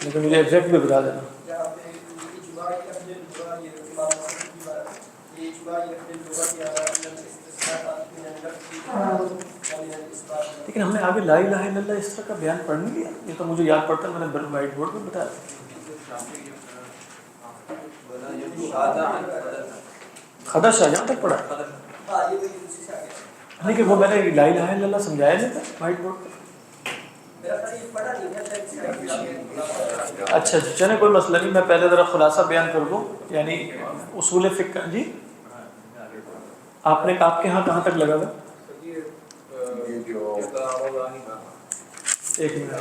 لیکن مجھے ایگزیکٹ بھی بتا دینا. لیکن ہم نے آگے لا الہ الا اللہ اس طرح کا بیان پڑھ نہیں لیا. یہ تو مجھے یاد پڑتا ہے، میں نے وائٹ بورڈ پہ بتایا. خدشہ یہاں تک پڑھا، لیکن وہ میں نے لا الہ الا اللہ سمجھایا نہیں تھا وائٹ بورڈ پہ. اچھا جی، چلیں کوئی مسئلہ نہیں. میں پہلے ذرا خلاصہ بیان کر دوں. یعنی اصول فقہ. جی آپ نے آپ کے ہاں کہاں تک لگا تھا؟ ایک منٹ.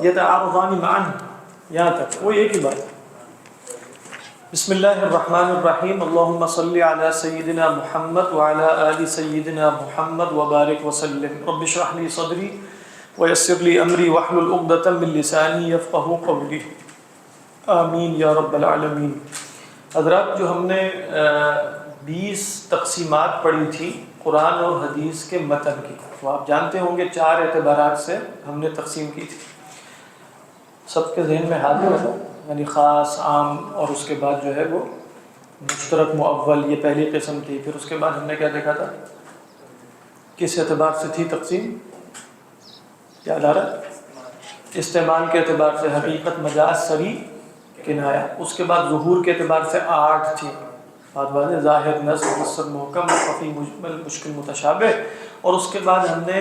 يتعارضان معا، یہاں تک وہ ایک ہی بات. بسم اللہ الرحمن الرحیم. اللہم صلی علی سیدنا محمد وعلی آل سیدنا محمد وبارک وسلم. رب اشرح لی صدری ویسر لی امری واحلل عقدۃ من لسانی یفقہوا قولی. آمین یا رب العالمین. حضرات، جو ہم نے 20 تقسیمات پڑھی تھی قرآن اور حدیث کے متن کی، تو آپ جانتے ہوں گے 4 اعتبارات سے ہم نے تقسیم کی تھی. سب کے ذہن میں حاضر ہے، یعنی خاص، عام، اور اس کے بعد جو ہے وہ مشترک مؤول. یہ پہلی قسم تھی. پھر اس کے بعد ہم نے کیا دیکھا تھا؟ کس اعتبار سے تھی تقسیم؟ یاد آ رہا؟ استعمال کے اعتبار سے حقیقت، مجاز، صریح، کنایا. اس کے بعد ظہور کے اعتبار سے 8 تھی. بات واضح، ظاہر، نص، مفسر، محکم، خفی، مجمل، مشکل، متشابہ. اور اس کے بعد ہم نے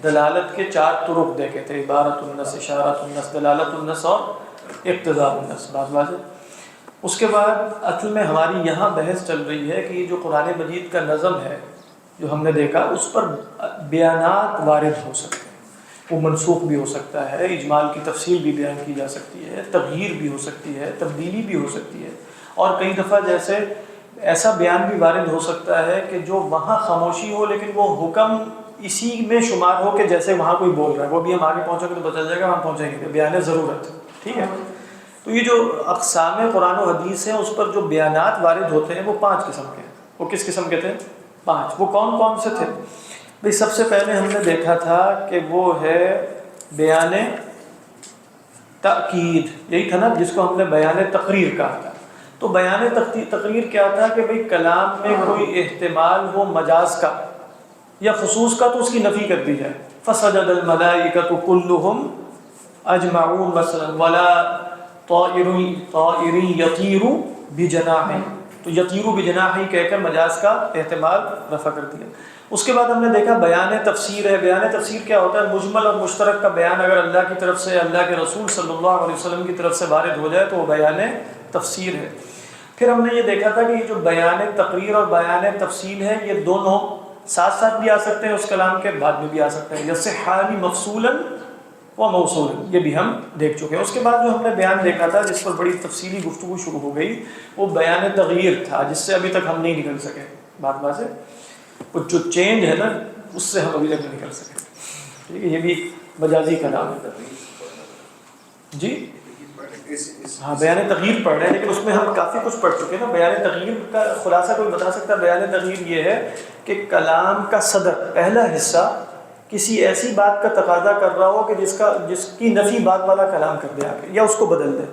دلالت کے 4 طرق دیکھے تھے: عبارت النص، اشارت النص، دلالت النص اور اقتضاء النص. بات واضح. اس کے بعد اصل میں ہماری یہاں بحث چل رہی ہے کہ یہ جو قرآن مجید کا نظم ہے جو ہم نے دیکھا، اس پر بیانات وارد ہو سکتے ہیں. وہ منسوخ بھی ہو سکتا ہے، اجمال کی تفصیل بھی بیان کی جا سکتی ہے، تغییر بھی ہو سکتی ہے، تبدیلی بھی ہو سکتی ہے. اور کئی دفعہ جیسے ایسا بیان بھی وارد ہو سکتا ہے کہ جو وہاں خاموشی ہو لیکن وہ حکم اسی میں شمار ہو کہ جیسے وہاں کوئی بول رہا ہے. وہ بھی ہم آگے پہنچیں گے تو پتہ چل جائے گا، ہم پہنچیں گے کہ بیان ضرورت. ٹھیک ہے. تو یہ جو اقسام قرآن و حدیث ہیں، اس پر جو بیانات وارد ہوتے ہیں وہ 5 قسم کے ہیں. وہ کس قسم کے تھے؟ 5. وہ کون کون سے تھے؟ بھئی سب سے پہلے ہم نے دیکھا تھا کہ وہ ہے بیان تأکید. یہی تھا نا جس کو ہم نے بیان تقریر کہا تھا. تو بیان تقریر کیا تھا کہ بھئی کلام میں کوئی احتمال ہو مجاز کا یا خصوص کا تو اس کی نفی کر دی جائے. فسجد الملائکۃ کلہم اجمعون مثلا ولا طائر یطیر بجناحہ. تو یطیر بجناحہ کہہ کر مجاز کا احتمال رفع کر دیا. اس کے بعد ہم نے دیکھا بیان تفسیر ہے. بیان تفسیر کیا ہوتا ہے؟ مجمل اور مشترک کا بیان اگر اللہ کی طرف سے، اللہ کے رسول صلی اللہ علیہ وسلم کی طرف سے وارد ہو جائے تو وہ بیان تفسیر ہے. پھر ہم نے یہ دیکھا تھا کہ یہ جو بیان تقریر اور بیان تفصیل ہے، یہ دونوں ساتھ ساتھ بھی آ سکتے ہیں، اس کلام کے بعد میں بھی آ سکتے ہیں. یصحان مفصولا و موصولا، یہ بھی ہم دیکھ چکے ہیں. اس کے بعد جو ہم نے بیان دیکھا تھا جس پر بڑی تفصیلی گفتگو شروع ہو گئی، وہ بیان تغییر تھا، جس سے ابھی تک ہم نہیں نکل سکے. بات واضح. وہ جو چینج ہے نا، اس سے ہم ابھی تک نہیں نکل سکے. ٹھیک ہے. یہ بھی مجازی کلام ہے. جی ہاں، بیان تغییر پڑھ رہے ہیں، لیکن اس میں ہم کافی کچھ پڑھ چکے ہیں نا. بیان تغییر کا خلاصہ کوئی بتا سکتا ہے؟ بیان تغییر یہ ہے کہ کلام کا صدر، پہلا حصہ، کسی ایسی بات کا تقاضا کر رہا ہو کہ جس کی نفی بعد والا کلام کر دے آگے، یا اس کو بدل دے.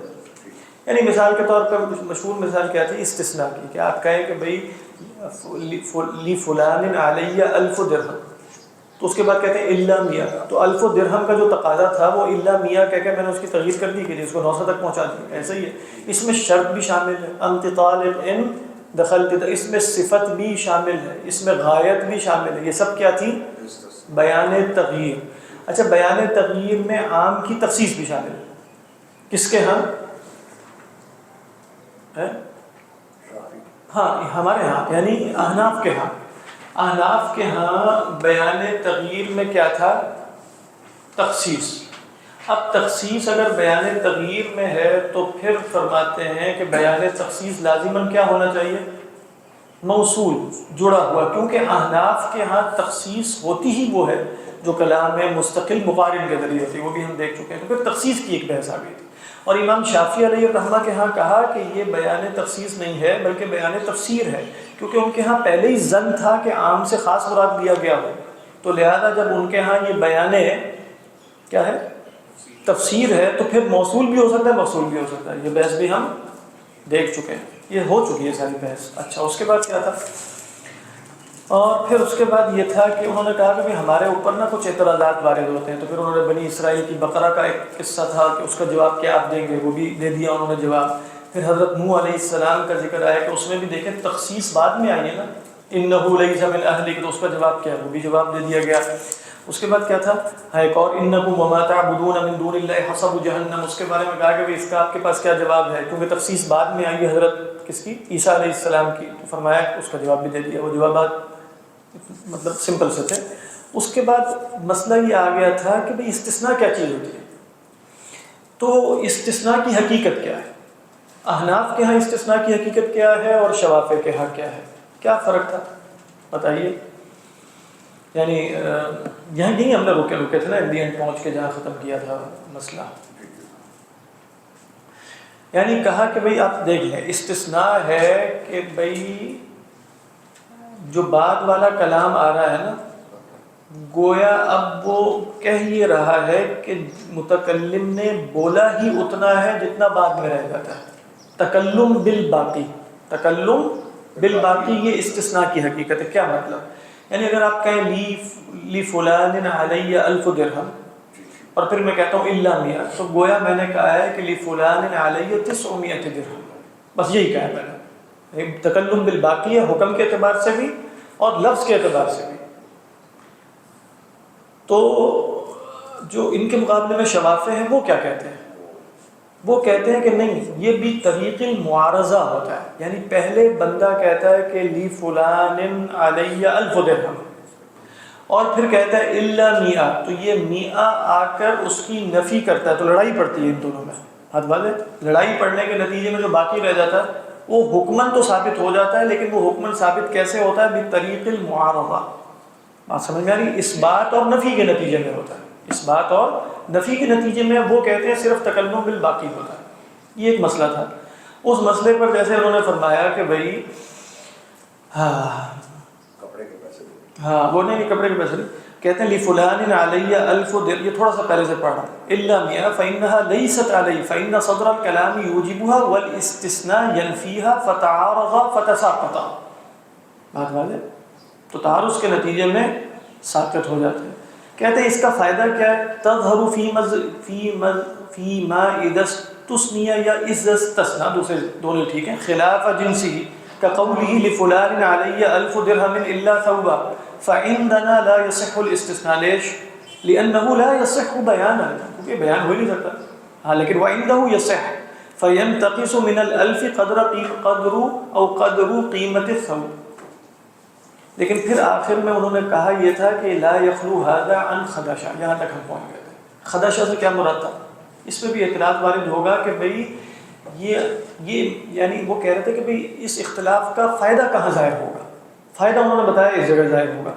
یعنی مثال کے طور پر مشہور مثال کیا تھی؟ استثناء کی. کہ آپ کہیں کہ بھئی لی فلان علی 1000 درہم، تو اس کے بعد کہتے ہیں الا 100. تو 1000 درہم کا جو تقاضا تھا وہ الا 100 کہہ کے میں نے اس کی تغییر کر دی کہ اس کو 900 تک پہنچا دیا. ایسا ہی ہے. اس میں شرط بھی شامل ہے، انت طالب ان دخلت، اس میں صفت بھی شامل ہے، اس میں غایت بھی شامل ہے. یہ سب کیا تھی؟ بیان تغییر. اچھا، بیان تغییر میں عام کی تخصیص بھی شامل ہے. کس کے ہاں؟ ہاں، ہمارے ہاں، یعنی احناف کے ہاں. احناف کے ہاں بیان تغییر میں کیا تھا؟ تخصیص. اب تخصیص اگر بیان تغییر میں ہے تو پھر فرماتے ہیں کہ بیان تخصیص لازماً کیا ہونا چاہیے؟ موصول، جڑا ہوا. کیونکہ احناف کے ہاں تخصیص ہوتی ہی وہ ہے جو کلام میں مستقل مقارن کے ذریعے ہوتی ہے. وہ بھی ہم دیکھ چکے ہیں. تو پھر تخصیص کی ایک بحث آ گئی تھی. اور امام شافعی علیہ الرحمہ کے ہاں کہا کہ یہ بیان تخصیص نہیں ہے بلکہ بیان تفسیر ہے. کیونکہ ان کے ہاں پہلے ہی ظن تھا کہ عام سے خاص مراد لیا گیا ہو، تو لہذا جب ان کے ہاں یہ بیان کیا ہے تفسیر ہے تو پھر موصول بھی ہو سکتا ہے مفصول بھی ہو سکتا ہے. یہ بحث بھی ہم دیکھ چکے ہیں، یہ ہو چکی ہے ساری بحث. اچھا اس کے بعد کیا تھا؟ اور پھر اس کے بعد یہ تھا کہ انہوں نے کہا کہ ہمارے اوپر نا کچھ اعتراضات وارد ہوتے ہیں، تو پھر انہوں نے بنی اسرائیل کی بقرہ کا ایک قصہ تھا کہ اس کا جواب کیا آپ دیں گے، وہ بھی دے دیا انہوں نے جواب. پھر حضرت نوح علیہ السلام کا ذکر آیا کہ اس میں بھی دیکھیں تخصیص بعد میں آئی ہے نا، انہ لیس من اہلک، تو اس کا جواب کیا ہے وہ بھی جواب دے دیا گیا. اس کے بعد کیا تھا؟ ایک اور انکم وما تعبدون من دون اللہ حصب جہنم، اس کے بارے میں کہا کہ اس کا آپ کے پاس کیا جواب ہے، کیونکہ تخصیص بعد میں آئی ہے حضرت کس کی؟ عیسیٰ علیہ السلام کی. تو فرمایا کہ اس کا جواب بھی دے دیا. وہ جوابات مطلب سمپل سے تھے. اس کے بعد مسئلہ یہ آ گیا تھا کہ بھئی استثناء کیا چیز ہوتی ہے، تو استثناء کی حقیقت کیا ہے. احناف کے ہاں استثناء کی حقیقت کیا ہے اور شوافع کے ہاں کیا ہے، کیا فرق تھا بتائیے. یعنی یہیں ہم نے رکے تھے نا، ایٹ دی اینڈ پہنچ کے جہاں ختم کیا تھا مسئلہ. یعنی کہا کہ بھئی آپ دیکھ لیں استثناء ہے کہ بھئی جو بعد والا کلام آ رہا ہے نا، گویا اب وہ کہہ یہ رہا ہے کہ متکلم نے بولا ہی اتنا ہے جتنا بعد میں رہ جاتا ہے. تکلم بالباقی، تکلم بالباقی یہ استثناء کی حقیقت ہے. کیا مطلب؟ یعنی اگر آپ کہیں لی فلان علی 1000 درہم اور پھر میں کہتا ہوں الا 100، تو گویا میں نے کہا ہے کہ لی فلان علی 900 درہم، بس یہی کہا میں نے. تکلم بالباقی ہے حکم کے اعتبار سے بھی اور لفظ کے اعتبار سے بھی. تو جو ان کے مقابلے میں شوافع ہیں وہ کیا کہتے ہیں؟ وہ کہتے ہیں کہ نہیں، یہ بھی طریق المعارضہ ہوتا ہے. یعنی پہلے بندہ کہتا ہے کہ لی فلان علی 1000 درہم اور پھر کہتا ہے الا 100، تو یہ 100 آ کر اس کی نفی کرتا ہے، تو لڑائی پڑتی ہے ان دونوں میں. حد واضح، لڑائی پڑنے کے نتیجے میں جو باقی رہ جاتا ہے وہ حکمن تو ثابت ہو جاتا ہے، لیکن وہ حکمن ثابت کیسے ہوتا ہے؟ بطریق المعارضہ. بات سمجھ میں آ رہی؟ اس بات اور نفی کے نتیجے میں ہوتا ہے. اس بات اور نفی کے نتیجے میں وہ کہتے ہیں صرف تکلم بالباقی ہوتا ہے. یہ ایک مسئلہ تھا. اس مسئلے پر جیسے انہوں نے فرمایا کہ بھئی کپڑے کے پیسے، وہ نہیں کپڑے کے پیسے نہیں، کہتے ہیں لفلان علی 1000 درہم، یہ تھوڑا سا پہلے سے پڑھا الا 100 فانها ليست علی فان صدر الكلام يوجبها والاستثناء ينفيها فتعارض فتساقط. بات واضح؟ تو تعارض کے نتیجے میں ساقط ہو جاتے ہیں. کہتے ہیں اس کا فائدہ کیا ہے؟ تظہر فی ما اذا استثنی یا اذا استثنى، دوسرے دونوں ٹھیک ہیں، خلاف جنسی كقوله لفلان علی 1000 درہم الا ثوبا فعندنا لا يصح الاستثناء. ليش؟ لانه لا يصح بیانا، کیونکہ بیان ہو نہیں سکتا. ہاں لیکن وعنده يصح فينتقص من ال1000 قدر او قدر قیمت الثوب. لیکن پھر آخر میں انہوں نے کہا یہ تھا کہ لا یخلو هذا عن خدشہ. یہاں تک ہم پہنچ گئے تھے. خدشہ سے کیا مراد تھا؟ اس میں بھی اعتراض وارد ہوگا کہ بھئی یہ یعنی وہ کہہ رہے تھے کہ بھئی اس اختلاف کا فائدہ کہاں ظاہر ہوگا. فائدہ انہوں نے بتایا اس جگہ ظاہر ہوگا،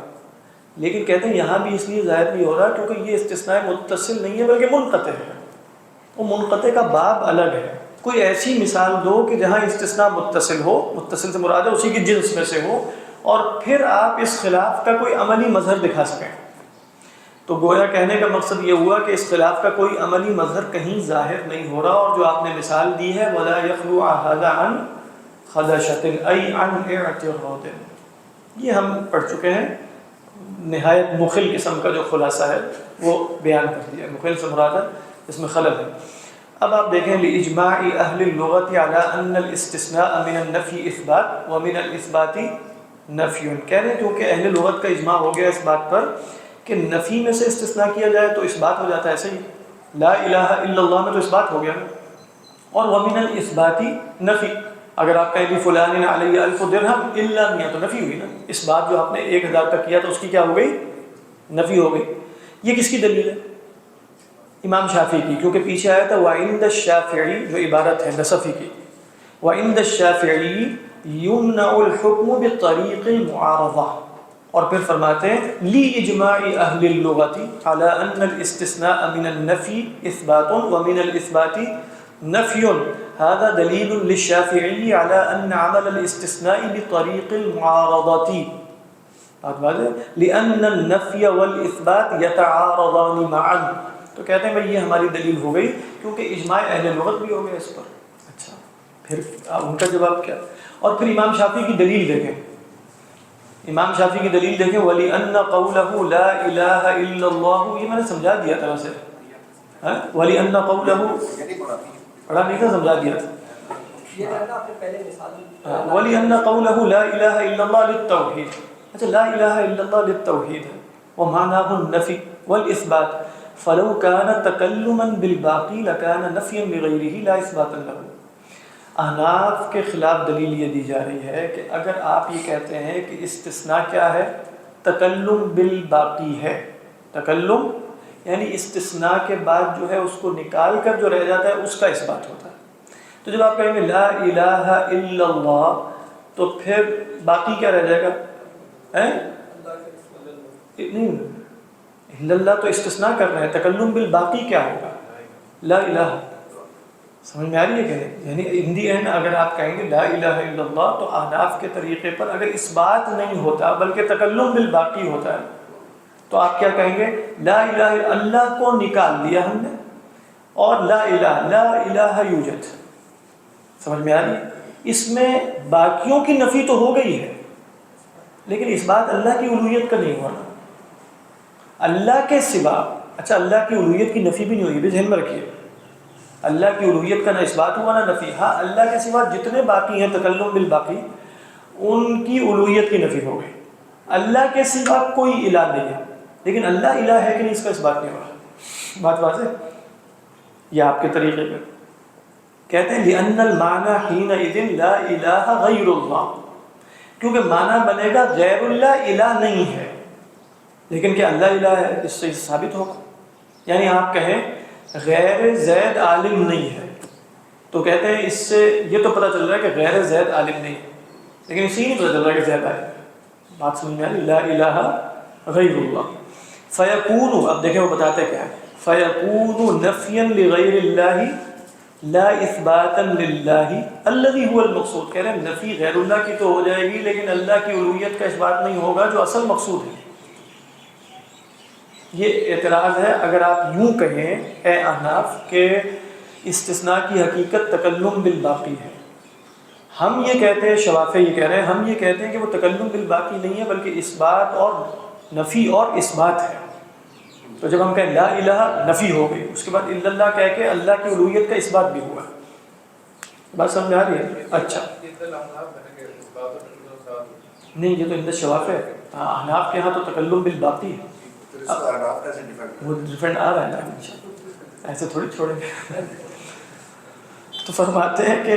لیکن کہتے ہیں یہاں بھی اس لیے ظاہر نہیں ہو رہا کیونکہ یہ استثناء متصل نہیں ہے بلکہ منقطع ہے. وہ منقطع کا باب الگ ہے. کوئی ایسی مثال دو کہ جہاں استثناء متصل ہو، متصل سے مراد ہے اسی کی جنس میں سے ہو، اور پھر آپ اس خلاف کا کوئی عملی مظہر دکھا سکیں. تو گویا کہنے کا مقصد یہ ہوا کہ اس خلاف کا کوئی عملی مظہر کہیں ظاہر نہیں ہو رہا. اور جو آپ نے مثال دی ہے وَلَا يَخْلُو هَذَا عَنْ خَدَشَةٍ أَيْ عَنْ اعْتِرَاضٍ، یہ ہم پڑھ چکے ہیں. نہایت مخل قسم کا جو خلاصہ ہے وہ بیان کر دیا. مخل سے مراد ہے اس میں خلل ہے. اب آپ دیکھیں لِإِجْمَاعِ أَهْلِ اللُّغَةِ عَلَىٰ أَنَّ الْإِسْتِثْنَاءَ مِنَ النَّفْيِ إِثْبَاتٌ وَمِنَ الْإِثْبَاتِ نفی. کہہ رہے ہیں کیونکہ اہل لغت کا اجماع ہو گیا اس بات پر کہ نفی میں سے استثناء کیا جائے تو اس بات ہو جاتا ہے. ایسے ہی لا الہ الا اللہ میں تو اس بات ہو گیا. اور ومن الاثبات نفی، اگر آپ کہیں بھی فلان علی 1000 درہم الا 100 تو نفی ہوئی نا. اس بات جو آپ نے 1000 تک کیا تو اس کی کیا ہو گئی؟ نفی ہو گئی. یہ کس کی دلیل ہے؟ امام شافعی کی، کیونکہ پیچھے آیا تھا وعند الشافعی، جو عبارت ہے نصفی کی، وعند الشافعی یمنع الحکم بطریق المعارضہ. اور پھر فرماتے ہیں لی اجماع اہل اللغت علی ان الاستثناء من النفی اثبات ومن الاثبات نفی هذا دلیل للشافعی علی ان عمل الاستثناء بطریق المعارضتی، لأن النفی والاثبات یتعارضان معا. تو کہتے ہیں بھئی یہ ہماری دلیل ہو گئی کیونکہ اجماع اہل لغت بھی ہو گیا اس پر. اچھا پھر ان کا جواب کیا؟ اور پھر امام شافعی کی دلیل دیکھیں. امام شافعی کی دلیل دیکھیں وَلِأَنَّ قَوْلَهُ لَا إِلَٰهَ إِلَّا اللَّهُ، یہ میں نے سمجھا دیا تھا ویسے. وَلِأَنَّ قَوْلَهُ پڑھا نہیں تھا، سمجھا دیا تھا. وَلِأَنَّ قَوْلَهُ لَا إِلَٰهَ إِلَّا اللَّهُ لِلتَّوْحِيدِ. اچھا لا الہ الا اللہ للتوحید ہے ومعناه النفی والاثبات، فلو كان تکلما بالباقی لكان نفیا بغیرہ لا اثباتا له. احناف کے خلاف دلیل یہ دی جا رہی ہے کہ اگر آپ یہ کہتے ہیں کہ استثناء کیا ہے؟ تکلم بالباقی ہے. تکلم یعنی استثناء کے بعد جو ہے اس کو نکال کر جو رہ جاتا ہے اس کا اثبات ہوتا ہے. تو جب آپ کہیں گے لا الہ الا اللہ تو پھر باقی کیا رہ جائے گا؟ نہیں، الا اللہ تو استثناء کر رہے ہیں، تکلم بالباقی کیا ہوگا؟ لا الہ. سمجھ میں آ رہی ہے کہ نہیں؟ یعنی ان دی اینڈ اگر آپ کہیں گے لا الہ الا اللہ تو احناف کے طریقے پر اگر اس بات نہیں ہوتا بلکہ تکلم بالباقی ہوتا ہے تو آپ کیا کہیں گے؟ لا الہ اللہ کو نکال دیا ہم نے اور لا الہ یوجد. سمجھ میں آ رہی ہے؟ اس میں باقیوں کی نفی تو ہو گئی ہے لیکن اس بات اللہ کی الوہیت کا نہیں ہونا. اللہ کے سوا، اچھا اللہ کی الوہیت کی نفی بھی نہیں ہوئی، بھی ذہن میں رکھیے. اللہ کی الوہیت کا نہ اس بات ہوا نہ نفی. ہاں اللہ کے سوا جتنے باقی ہیں تکلم بالباقی ان کی الوہیت کی نفی ہو گئی. اللہ کے سوا کوئی الہ نہیں ہے لیکن اللہ الہ ہے کہ نہیں اس کا اس بات نہیں ہو رہا. بات واضح؟ یہ آپ کے طریقے پہ کہتے ہیں لأن المعنى حينئذ لا الہ غیر اللہ، کیونکہ معنی بنے گا غیر اللہ الہ نہیں ہے لیکن کہ اللہ الہ ہے. اس سے ثابت ہوگا. یعنی آپ کہیں غیر زید عالم نہیں ہے تو کہتے ہیں اس سے یہ تو پتہ چل رہا ہے کہ غیر زید عالم نہیں ہے لیکن اسی نہیں پتہ چل رہا ہے کہ زید عالم ہے. بات سمجھ میں آ رہی؟ لا الہ غیر اللہ. فیکون، اب دیکھیں وہ بتاتے کیا ہے، فیکون نفیا لغیر اللہ لا اثباتا للہ الذی هو المقصود. کہہ رہے ہیں نفی غیر اللہ کی تو ہو جائے گی لیکن اللہ کی الوہیت کا اس بات نہیں ہوگا جو اصل مقصود ہے. یہ اعتراض ہے اگر آپ یوں کہیں اے احناف کہ استثناء کی حقیقت تکلم بالباقی ہے. ہم یہ کہتے ہیں، شوافی یہ کہہ رہے ہیں، ہم یہ کہتے ہیں کہ وہ تکلم بالباقی نہیں ہے بلکہ اثبات اور نفی اور اثبات ہے. تو جب ہم کہیں لا الہ نفی ہو گئی، اس کے بعد الا اللہ کہہ کے اللہ کی الوہیت کا اثبات بھی ہوا. بات سمجھ آ رہی ہے؟ اچھا نہیں، یہ تو عند الشوافی ہے. احناف کے ہاں تو تکلم بالباقی ہے. وہ ڈیفرنٹ آ رہا ہے نا، ایسے تھوڑی چھوڑیں گے. تو فرماتے ہیں کہ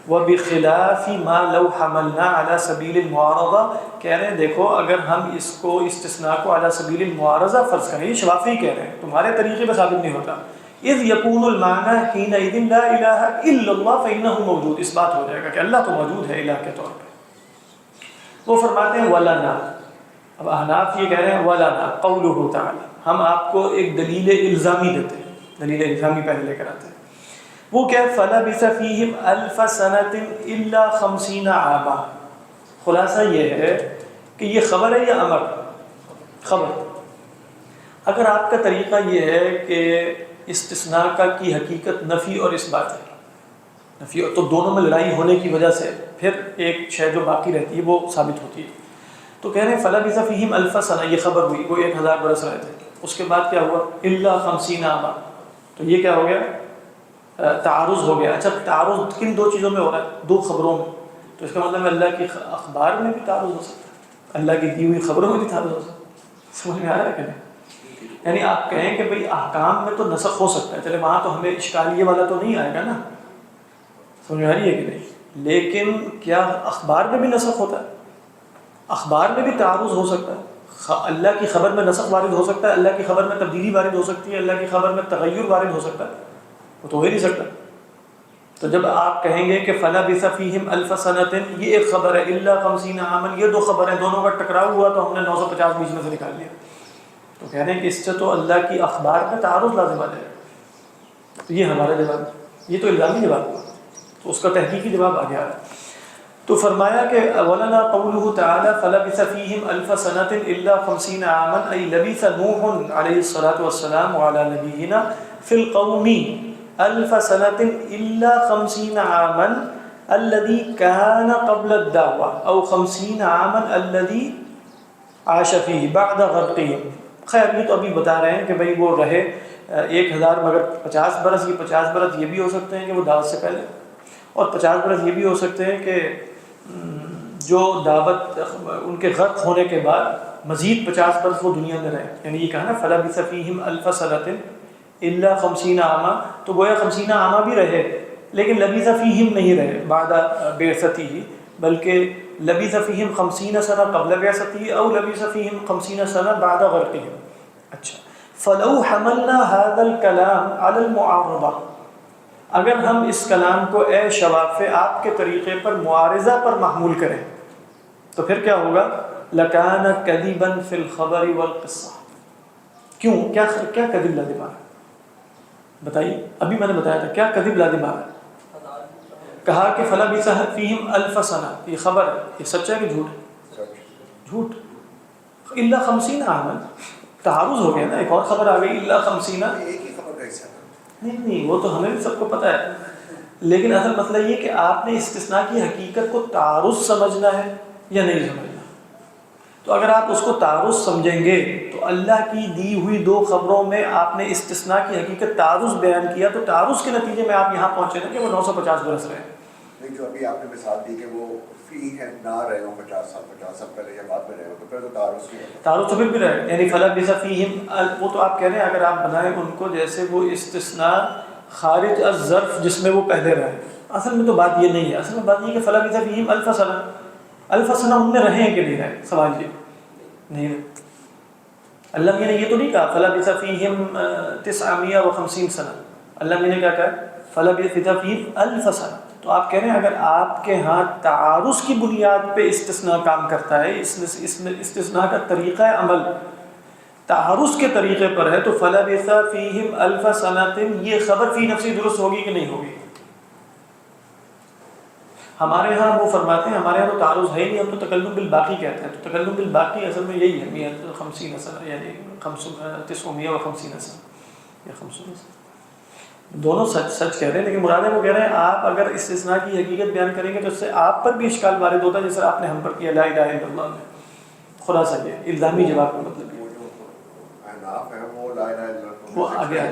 وَبِخِلَافِ مَا لَوْ حَمَلْنَا عَلَى سَبِيلِ الْمُعَارَضَةِ، کہہ رہے ہیں دیکھو اگر ہم اس کو استثناء کو علی سبیل المعارضہ فرض کریں، یہ شوافی کہہ رہے ہیں، تمہارے طریقے پر ثابت نہیں ہوتا. اذ یکون المعنی حینئذ لا الہ الا اللہ فانہ موجود، اس بات ہو جائے گا کہ اللہ تو موجود ہے الہ کے طور پہ. وہ فرماتے ہیں وَلَنَا، اب احناف یہ کہہ رہے ہیں وَلَنَا قَوْلُهُ تَعَالَى، ہم آپ کو ایک دلیل الزامی دیتے ہیں. دلیل الزامی پہلے لے کر آتے ہیں. وہ کیا؟ فَلَبِثَ فِيهِمْ أَلْفَ سَنَةٍ إِلَّا 50 عَامًا. خلاصہ یہ ہے کہ یہ خبر ہے یا امر؟ خبر. اگر آپ کا طریقہ یہ ہے کہ استثناء کی حقیقت نفی اور اثبات ہے، نفی تو دونوں میں لڑائی ہونے کی وجہ سے پھر ایک شے جو باقی رہتی ہے وہ ثابت ہوتی ہے. تو کہہ رہے ہیں فَلَبِثَ فِيهِمْ أَلْفَ سَنَةٍ، یہ خبر ہوئی، وہ 1000 برس رہے تھے. اس کے بعد کیا ہوا؟ إِلَّا 50 عَامًا. تو یہ کیا ہو گیا؟ تعارض ہو گیا. اچھا تعارض کن دو چیزوں میں ہو رہا ہے؟ دو خبروں میں. تو اس کا مطلب اللہ کی اخبار میں بھی تعارض ہو سکتا ہے، اللہ کی دی ہوئی خبروں میں بھی تعارض ہو سکتا ہے. سمجھ میں آ رہا ہے کہ نہیں؟ یعنی آپ کہیں کہ بھئی احکام میں تو نسخ ہو سکتا ہے، چلے وہاں تو ہمیں اشکالیہ والا تو نہیں آئے گا نا. سمجھ میں آ رہی ہے کہ نہیں؟ لیکن کیا اخبار میں بھی نسخ ہوتا ہے؟ اخبار میں بھی تعارض ہو سکتا ہے. اللہ کی خبر میں نسخ وارد ہو سکتا ہے، اللہ کی خبر میں تبدیلی وارد ہو سکتی ہے، اللہ کی خبر میں تغیر وارد ہو سکتا ہے. وہ تو ہو ہی نہیں سکتا. تو جب آپ کہیں گے کہ فَلَبِثَ فِيهِمْ أَلْفَ سَنَةٍ، یہ ایک خبر ہے، إِلَّا 50 عَامًا، یہ دو خبر ہیں، دونوں کا ٹکراؤ ہوا تو ہم نے 950 بیچ میں سے نکال لیا. تو کہہ رہے ہیں کہ اس سے تو اللہ کی اخبار میں تعارض لازم آ جائے. تو یہ ہمارا جواب ہے. یہ تو الزامی جواب ہوا، تو اس کا تحقیقی جواب آ گیا ہے۔ تو فرمایا کہ ولنا قوله تعالی فلبث فيهم الف سنة الا 50 عاما اي لبث نوح عليه الصلاة والسلام وعلى نبينا في القوم الف سنة الا 50 عاما الذي كان قبل الدعوة او 50 عاما الذي عاش فيه بعد غرقهم۔ خیر یہ تو ابھی بتا رہے ہیں کہ بھئی وہ رہے 1000 مگر 50 برس، یہ 50 برس یہ بھی ہو سکتے ہیں کہ وہ دعوت سے پہلے، اور 50 برس یہ بھی ہو سکتے ہیں کہ جو دعوت ان کے غرق ہونے کے بعد مزید 50 برس وہ دنیا میں رہے۔ یعنی یہ کہا نا فلبث فیہم الف سنۃ الا 50 عاما، تو گویا 50 عاما بھی رہے لیکن لبث فیہم نہیں رہے بعد بعثتہ، بلکہ لبث فیہم 50 سنہ قبل بعثتہ او لبث فیہم 50 سنہ بعد غرقہم۔ اچھا، فلو حملنا هذا الكلام على المعارضہ، اگر ہم اس کلام کو اے شواف آپ کے طریقے پر معارضہ پر محمول کریں تو پھر کیا ہوگا؟ لکان کذبا فی الخبر والقصہ۔ کیوں؟ کیا کذب لازم ہے؟ بتائیے، ابھی میں نے بتایا تھا کیا کذب لازم ہے؟ کہا کہ فلبث فیہم الف سنہ، یہ خبر ہے، یہ سچ ہے کہ جھوٹ؟ جھوٹ۔ الا 50 عاما، تعارض ہو گیا نا، ایک اور خبر آ گئی الا 50۔ نہیں وہ تو ہمیں بھی سب کو پتہ ہے، لیکن اصل مسئلہ یہ کہ آپ نے استثناء کی حقیقت کو تعارض سمجھنا ہے یا نہیں سمجھنا۔ تو اگر آپ اس کو تعارض سمجھیں گے تو اللہ کی دی ہوئی 2 خبروں میں آپ نے استثناء کی حقیقت تعارض بیان کیا، تو تعارض کے نتیجے میں آپ یہاں پہنچے نا کہ وہ 950 برس رہے۔ نہیں، جو ابھی آپ نے مثال دی کہ وہ فی ہے نہ رہے ہوں 50 سال پہلے یا بعد میں رہے ہو، تو پھر تو تعارض کی تعارض تو پھر بھی رہے، یعنی فلبث فیہم، وہ تو آپ کہہ رہے ہیں اگر آپ بنائیں ان کو جیسے وہ استثناء خارج الظرف جس میں وہ پہلے رہے، اصل میں تو بات یہ نہیں ہے، اصل میں بات یہ کہ فلبث فیہم الف سنہ، الف سنہ ان میں رہے ہیں کہ نہیں رہے؟ سوال یہ نہیں رہے۔ اللہ میاں نے یہ تو نہیں کہا فلبث فیہم 950 سنہ، اللہ میاں نے کیا کہا؟ فلبث فیہم الف سنہ۔ تو آپ کہہ رہے ہیں اگر آپ کے ہاں تعارض کی بنیاد پہ استثناء کام کرتا ہے، اس میں استثناء کا طریقہ عمل تعارض کے طریقے پر ہے، تو فلبث فیہم الف سنۃ، یہ خبر فی نفسی درست ہوگی کہ نہیں ہوگی؟ ہمارے ہاں وہ فرماتے ہیں ہمارے ہاں تو تعارض ہے ہی نہیں، ہم تو تکلم بالباقی کہتے ہیں، تو تکلم بالباقی اصل میں یہی ہے 150 سنہ، یعنی 950 سنہ یا 500 سنہ، دونوں سچ کہہ رہے ہیں، لیکن مراد ہے وہ کہہ رہے ہیں آپ اگر استثناء کی حقیقت بیان کریں گے تو اس سے آپ پر بھی اشکال وارد ہوتا ہے، جیسے آپ نے ہم پر کیا لا الہ الا اللہ میں۔ خلاصہ یہ الزامی جواب کا مطلب وہ آ گیا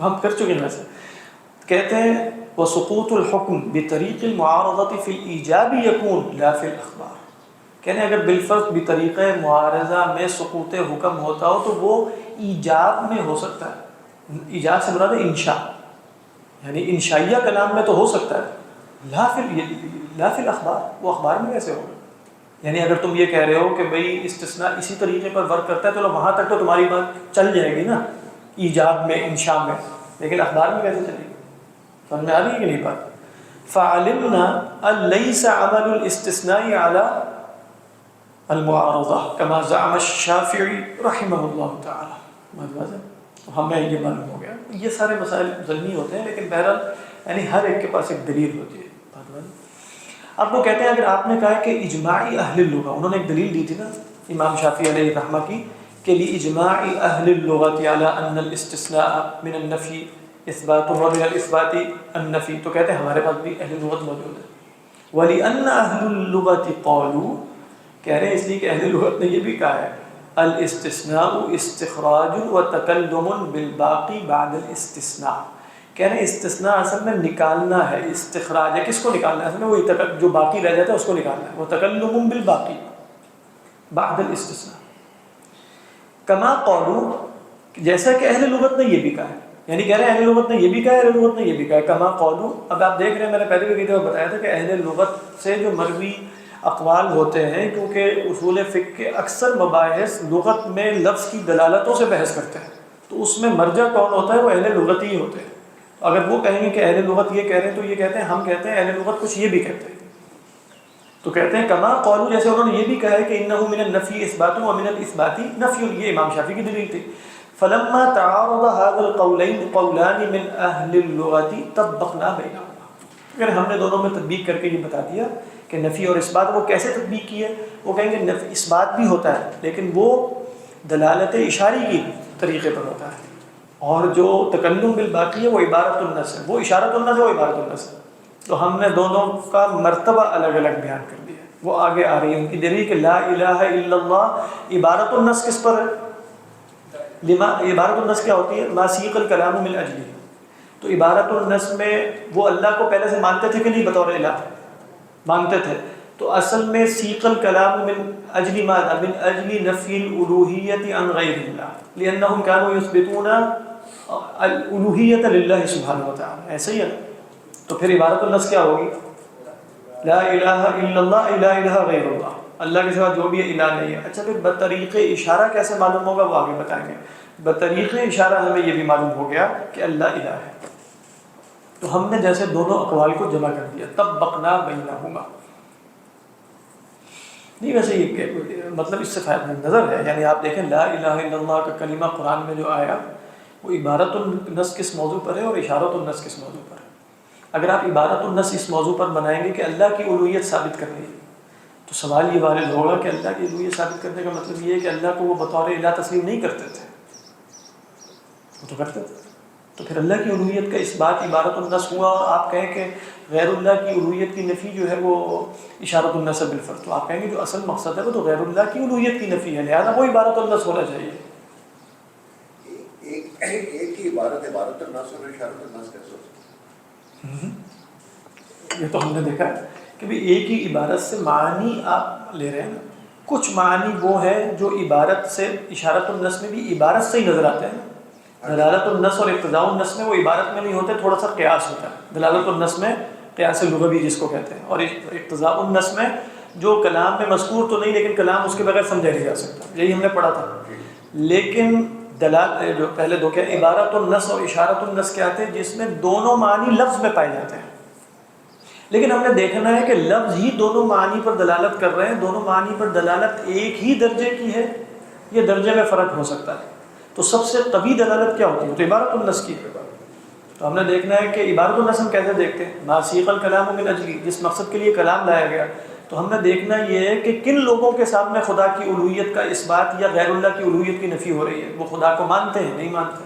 ہم کر چکے ہیں ویسے۔ کہتے ہیں وسقوط الحکم بطریق المعارضۃ فی الایجاب یکون لا فی الاخبار، کہتے ہیں اگر بالفرض بطریقہ معارضہ میں سقوط حکم ہوتا ہو تو وہ ایجاب میں ہو سکتا ہے، ایجاب سے مراد ہے انشاء، یعنی انشائیہ کلام میں تو ہو سکتا ہے، لا فی الاخبار، وہ اخبار میں کیسے ہوگا؟ یعنی اگر تم یہ کہہ رہے ہو کہ بھئی استثناء اسی طریقے پر ورک کرتا ہے تو وہاں تک تو تمہاری بات چل جائے گی نا ایجاب میں انشاء میں، لیکن اخبار میں کیسے چلے گی؟ سمجھ میں آ رہی ہے کہ نہیں بات؟ فعلمنا ان ليس عمل الاستثناء على المعارضہ كما زعم الشافعی رحمہ اللہ تعالی۔ ہمیں یہ معلوم ہو گیا، یہ سارے مسائل ضمنی ہوتے ہیں لیکن بہرحال یعنی ہر ایک کے پاس ایک دلیل ہوتی ہے۔ اب وہ کہتے ہیں اگر آپ نے کہا کہ اجماعی اہل اللغہ، انہوں نے ایک دلیل دی تھی نا امام شافعی علیہ الرحمہ کی کہ لإجماع اہل اللغۃ علی ان الاستثناء من النفی اثبات و من الاثبات النفی، تو کہتے ہیں ہمارے پاس بھی اہل لغت موجود ہے۔ وَلِأَنَّ أَهْلُ اللُّغَةِ قَالُوا، کہہ رہے ہیں اس لیے کہ اہل لغت نے یہ بھی کہا ہے الاستثناء استخراج وتکلم بالباقی بعد الاستثناء، کہہ رہے ہیں استثناء اصل میں نکالنا ہے، استخراج ہے، کس کو نکالنا ہے؟ اصل میں وہ جو باقی رہ جاتا ہے اس کو نکالنا ہے، وتکلم بالباقی بعد الاستثناء کما قالوا، جیسا کہ اہل لغت نے یہ بھی کہا ہے، یعنی کہہ رہے ہیں اہل لغت نے یہ بھی کہا ہے، اہل لغت نے یہ بھی کہا ہے کما قالوا۔ اب آپ دیکھ رہے ہیں میں نے پہلے بھی ویڈیو میں بتایا تھا کہ اہل لغت سے جو مروی اقوال ہوتے ہیں، کیونکہ اصول فقہ کے اکثر مباحث لغت میں لفظ کی دلالتوں سے بحث کرتے ہیں، تو اس میں مرجع کون ہوتا ہے؟ وہ اہل لغت ہی ہوتے ہیں۔ اگر وہ کہیں گے کہ اہل لغت یہ کہہ رہے ہیں تو یہ کہتے ہیں، ہم کہتے ہیں اہل لغت کچھ یہ بھی کہتے ہیں، تو کہتے ہیں کما قالوا، جیسے انہوں نے یہ بھی کہا ہے کہ انہ من النفی اثبات و من الاثبات نفی، یہ امام شافعی کی دلیل تھی۔ فلما تعارض هذا القولين قولان من اهل اللغة طبقنا بينهما، اگر ہم نے دونوں میں تطبیق کر کے یہ بتا دیا کہ نفی اور اثبات، وہ کیسے تطبیق کی ہے؟ وہ کہیں گے نفی اثبات بھی ہوتا ہے لیکن وہ دلالت اشاری کی طریقے پر ہوتا ہے، اور جو تکلم بالباقی ہے وہ عبارت النص ہے، وہ اشارت النص ہے، وہ عبارت النص ہے۔ تو ہم نے دونوں کا مرتبہ الگ الگ بیان کر دیا، وہ آگے آ رہی ہے ان کی دلیل کہ لا الہ الا اللہ عبارت النص کس پر ہے؟ لما عبارت النص کیا ہوتی ہے؟ ما سیق الکلام من اجلی، تو عبارت النص میں وہ اللہ کو پہلے سے مانتے تھے کہ نہیں بطور الہ؟ مانتے تھے، تو اصل میں سیق الکلام من اجلی ماذا؟ من اجلی نفی الالوہیت عن غیر اللہ، لانہم کانوا یثبتون الالوہیت للہ سبحانہ وتعالی، ایسے ہی ہے۔ تو پھر عبارت النص کیا ہوگی؟ لا الہ الا اللہ لا الہ غیر اللہ، اللہ کے سوا جو بھی ہے الہ نہیں ہے۔ اچھا پھر بطریق اشارہ کیسے معلوم ہوگا؟ وہ آگے بتائیں گے۔ بطریق اشارہ ہمیں یہ بھی معلوم ہو گیا کہ اللہ الہ ہے، تو ہم نے جیسے دونوں اقوال کو جمع کر دیا، طبقنا بینہما۔ نہیں ویسے یہ مطلب اس سے فائدہ نظر ہے، یعنی آپ دیکھیں لا الہ الا اللہ کا کلمہ قرآن میں جو آیا وہ عبارت النص کس موضوع پر ہے اور اشارت النص کس موضوع پر ہے؟ اگر آپ عبارت النص اس موضوع پر بنائیں گے کہ اللہ کی الوہیت ثابت کرنی ہے، تو سوال یہ وارد ہوگا کہ اللہ کی الوہیت ثابت کرنے کا مطلب یہ ہے کہ اللہ کو وہ بطور الہ تسلیم نہیں کرتے تھے، وہ تو کرتے تھے، تو پھر اللہ کی الوہیت کا اس بات عبارت النص ہوا، اور آپ کہیں کہ غیر اللہ کی الوہیت کی نفی جو ہے وہ اشارت النص بالفرض، تو آپ کہیں گے جو اصل مقصد ہے وہ تو غیر اللہ کی الوہیت کی نفی ہے، لہذا وہ عبارت النص ہونا چاہیے۔ ایک ہی عبارت عبارت النص اور اشارت النص کیسے ہو سکتا ہے؟ یہ تو ہم نے دیکھا ہے کہ بھی ایک ہی عبارت سے معنی آپ لے رہے ہیں نا، کچھ معنی وہ ہے جو عبارت سے اشارت النص میں بھی عبارت سے ہی نظر آتے ہیں، دلالت النص اور اقتضاء النص میں وہ عبارت میں نہیں ہوتے، تھوڑا سا قیاس ہوتا ہے، دلالت النص میں قیاس لغوی جس کو کہتے ہیں، اور اقتضاء النص میں جو کلام میں مذکور تو نہیں لیکن کلام اس کے بغیر سمجھا نہیں جا سکتا، یہی ہم نے پڑھا تھا۔ لیکن جو پہلے دو کیا عبارت النص اور اشارت النص کیا تھے؟ جس میں دونوں معنی لفظ میں پائے جاتے ہیں، لیکن ہم نے دیکھنا ہے کہ لفظ ہی دونوں معنی پر دلالت کر رہے ہیں، دونوں معنی پر دلالت ایک ہی درجے کی ہے، یہ درجے میں فرق ہو سکتا ہے، تو سب سے قوی دلالت کیا ہوتی ہے؟ تو عبارت النص کی ہے۔ تو ہم نے دیکھنا ہے کہ عبارت النص ہم کیسے دیکھتے ہیں؟ ما سیق الکلام من اجلی، جس مقصد کے لیے کلام لایا گیا، تو ہم نے دیکھنا یہ ہے کہ کن لوگوں کے سامنے خدا کی الوہیت کا اثبات یا غیر اللہ کی الوہیت کی نفی ہو رہی ہے، وہ خدا کو مانتے ہیں نہیں مانتے؟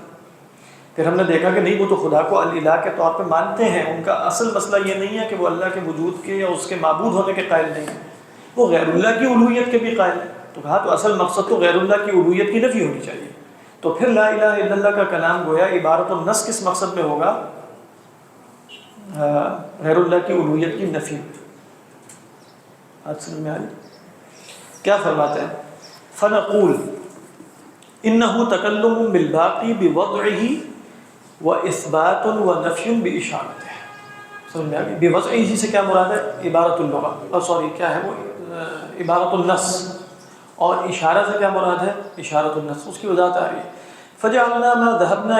پھر ہم نے دیکھا کہ نہیں وہ تو خدا کو الہ کے طور پہ مانتے ہیں، ان کا اصل مسئلہ یہ نہیں ہے کہ وہ اللہ کے وجود کے یا اس کے معبود ہونے کے قائل نہیں ہیں، وہ غیر اللہ کی الوہیت کے بھی قائل ہیں، تو کہا تو اصل مقصد تو غیر اللہ کی الوہیت کی نفی ہونی چاہیے۔ تو پھر لا الہ الا اللہ کا کلام گویا عبارت النص کس مقصد میں ہوگا؟ غیر اللہ کی الوہیت کی نفی۔ آج سمجھ میں آئی؟ کیا فرماتے ہیں؟ فنقول انہ تکلم بالباقی بوضعہ واثبات ونفی باشارتہ۔ سمجھ میں آ گئی؟ بوضعہ سے کیا مراد ہے؟ عبارت اللغہ، کیا ہے وہ؟ عبارت النص، اور اشارہ سے کیا مراد ہے؟ اشارت النص، اس کی وضاحت آ رہی ہے۔ فجعلنا ما ذهبنا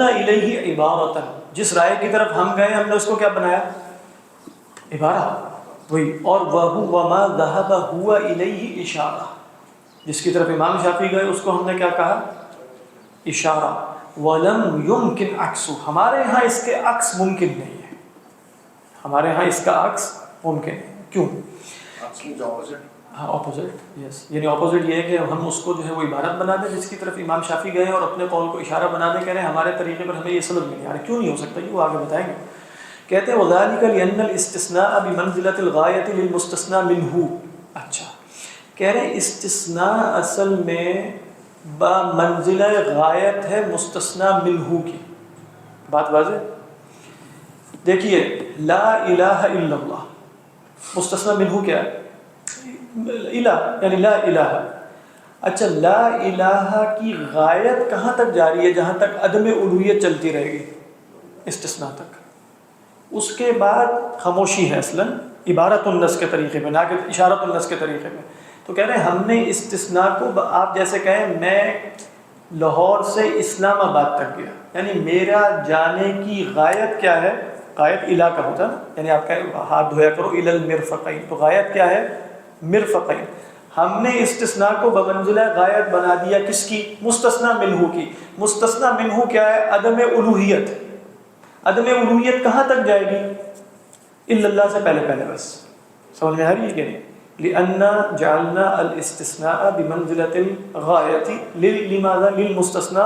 الیہ عبارۃ، جس رائے کی طرف ہم گئے ہم نے اس کو کیا بنایا؟ عبارت، وہی، اور وما ذهب هو الیہ اشارہ، جس کی طرف امام شافعی گئے اس کو ہم نے کیا کہا؟ اشارہ۔ ولم يمکن عکسہ، ہمارے ہاں اس کے عکس ممکن نہیں ہے، ہمارے ہاں اس کا عکس ممکن ہے۔ کیوں؟ ہاں اپوزٹ، یس، یعنی اپوزٹ یہ ہے کہ ہم اس کو جو ہے وہ عبارت بنا دیں جس کی طرف امام شافعی گئے اور اپنے قول کو اشارہ بنا دیں، کہہ رہے ہیں ہمارے طریقے پر ہمیں یہ سمجھ نہیں آ رہا، کیوں نہیں ہو سکتا؟ یہ وہ آگے بتائیں گے۔ کہتے ہیں وذالک لأن الاستثناء بمنزلۃ الغایۃ للمستثنى منہ۔ اچھا، کہہ رہے ہیں استثناء اصل میں بمنزلہ غایت ہے مستثنى منہ کی، بات واضح؟ دیکھیے لا الہ الا اللہ، مستثنى منہ کیا ہے؟ الہ، یعنی لا الہ۔ اچھا لا الہ کی غایت کہاں تک جاری ہے؟ جہاں تک عدم الوہیت چلتی رہے گی، استثناء تک، اس کے بعد خاموشی ہے اصلاً عبارت النص کے طریقے میں، نہ کہ اشارت النص کے طریقے میں۔ تو کہہ رہے ہیں ہم نے استثناء کو، آپ جیسے کہیں میں لاہور سے اسلام آباد تک گیا، یعنی میرا جانے کی غایت کیا ہے؟ غایت الہ کا ہوتا ہے نا، یعنی آپ کہیں ہاتھ دھویا کرو الی المرفقین، تو غایت کیا ہے؟ مرفقین۔ ہم نے استثناء کو بمنزلہ غایت بنا دیا کس کی؟ مستثنیٰ منہ کی. مستثنیٰ منہ کیا ہے؟ عدم الوہیت. عدم الوہیت کہاں تک جائے گی؟ الا اللہ سے پہلے بس. سمجھ میں آ رہی ہے کہ نہیں؟ لأن جعلنا الاستثناء بمنزلة الغاية لماذا؟ للمستثنى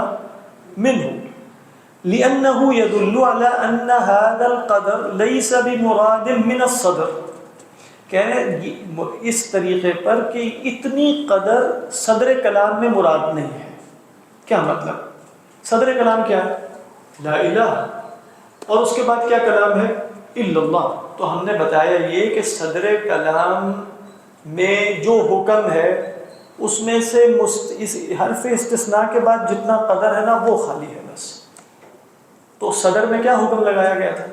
منه لأنه يدل على أن هذا القدر ليس بمراد من الصدر. کہنے اس طریقے پر کہ اتنی قدر صدر کلام میں مراد نہیں ہے. کیا مطلب؟ صدر کلام کیا ہے؟ لا الہ. اور اس کے بعد کیا کلام ہے؟ الا اللہ. تو ہم نے بتایا یہ کہ صدر کلام میں جو حکم ہے اس میں سے اس حرف استثناء کے بعد جتنا قدر ہے نا وہ خالی ہے بس. تو صدر میں کیا حکم لگایا گیا تھا؟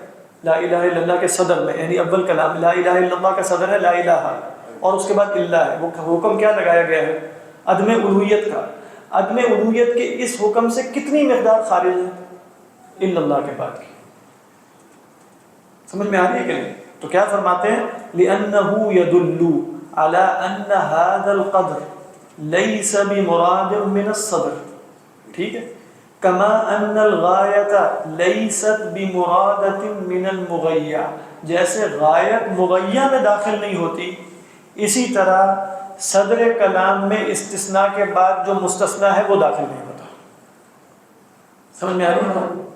لا الہ الا اللہ کے صدر میں، یعنی اول کلام لا الہ الا اللہ کا صدر ہے لا الہ، اور اس کے بعد اللہ ہے. وہ حکم کیا لگایا گیا ہے؟ عدم الوہیت کا. عدم الوہیت کے اس حکم سے کتنی مقدار خارج ہے؟ الا اللہ کے بعد کی. سمجھ میں آ رہی ہے کہ نہیں؟ تو کیا فرماتے ہیں؟ لأنه يدل على أن هذا القدر ليس بمراد من الصدر. ٹھیک ہے. كما أن الغاية ليست بمرادة من المغيّة. جیسے غایت مغیّہ میں داخل نہیں ہوتی، اسی طرح صدر کلام میں استثناء کے بعد جو مستثنیٰ ہے وہ داخل نہیں ہوتا. سمجھ میں آ رہی ہے؟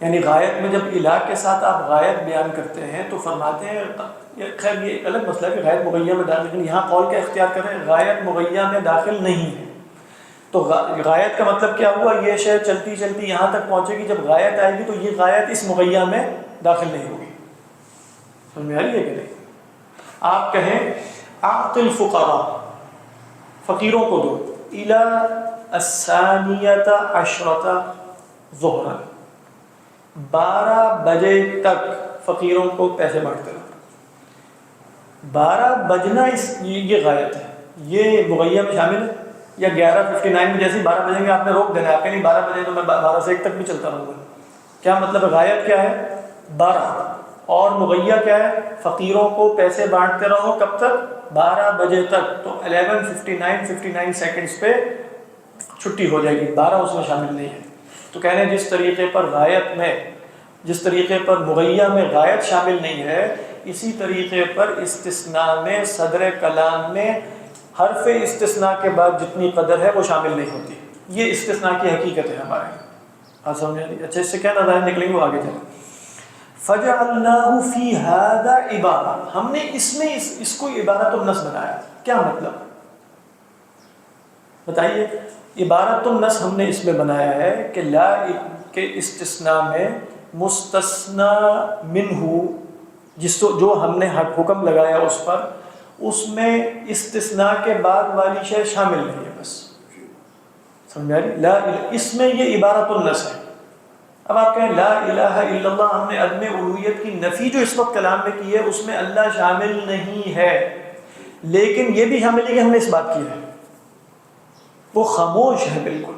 یعنی غایت میں جب الہ کے ساتھ آپ غایت بیان کرتے ہیں تو فرماتے ہیں، خیر یہ ایک الگ مسئلہ ہے کہ غایت مغیّہ میں داخل، لیکن یہاں قول کا اختیار کریں غایت مغیّہ میں داخل نہیں ہے. تو غایت کا مطلب کیا ہوا؟ یہ شے چلتی چلتی یہاں تک پہنچے گی، جب غایت آئے گی تو یہ غایت اس مغیّہ میں داخل نہیں ہوگی. سمجھ میں آ رہی ہے کہ نہیں؟ آپ کہیں اعط الفقراء، فقیروں کو دو، الى الثانیۃ عشرۃ ظہرا، 12 بجے تک فقیروں کو پیسے بانٹتے رہو. 12 بجنا یہ غایت ہے، یہ مغیّہ میں شامل ہے. یا 11:59 میں جیسے 12 بجیں گے آپ نے روک دینا ہے، آپ کہیں 12 بجے تو میں 12 سے 1 تک بھی چلتا رہوں گا. کیا مطلب ہے؟ غایت کیا ہے؟ 12. اور مغیّہ کیا ہے؟ فقیروں کو پیسے بانٹتے رہو. کب تک؟ 12 بجے تک. تو 11:59 سیکنڈز پہ چھٹی ہو جائے گی، 12 اس میں شامل نہیں ہے. تو کہنے جس طریقے پر غایت میں، جس طریقے پر مغیّہ میں غایت شامل نہیں ہے، اسی طریقے پر استثناء میں صدر کلام میں حرف استثناء کے بعد جتنی قدر ہے وہ شامل نہیں ہوتی. یہ استثناء کی حقیقت ہے ہمارے. آپ سمجھیں گے؟ اچھا اس سے کیا نتائج نکلیں گے وہ آگے چلیں. فَجَعَلْنَاهُ فِي هَذَا عِبَارَةً، ہم نے اس میں اس کو عبارت النص بنایا. کیا مطلب بتائیے؟ عبارت النص ہم نے اس میں بنایا ہے کہ لا کے استثناء میں مستثنی منہ جو ہم نے حکم لگایا اس پر، اس میں استثناء کے بعد والی شے شامل نہیں ہے بس. سمجھ آئی؟ لا اس میں یہ عبارت النص ہے. اب آپ کہیں لا الہ الا اللہ، ہم نے عدم الوہیت کی نفی جو اس وقت کلام میں کی ہے اس میں اللہ شامل نہیں ہے، لیکن یہ بھی شامل ہے کہ ہم نے اس بات کی ہے، وہ خاموش ہے بالکل.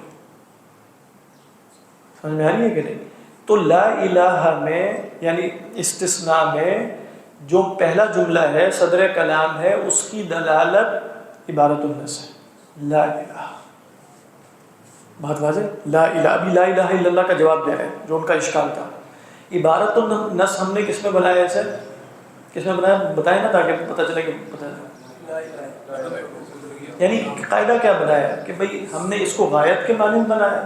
سمجھ میں آ رہی ہے کہ نہیں؟ تو لا الہ میں یعنی استثناء میں جو پہلا جملہ ہے صدر کلام ہے، اس کی دلالت عبارت النص ہے. لا الہ، بہت واضح. لا الہ، ابھی لا الہ الا اللہ کا جواب دے رہے ہیں جو ان کا اشکال تھا. عبارت النص ہم نے کس میں بنایا ہے؟ سر کس میں بنایا بتائیں نا تاکہ پتہ چلے کہ یعنی قاعدہ کیا بنایا کہ بھئی ہم نے اس کو غایت کے مانند بنایا.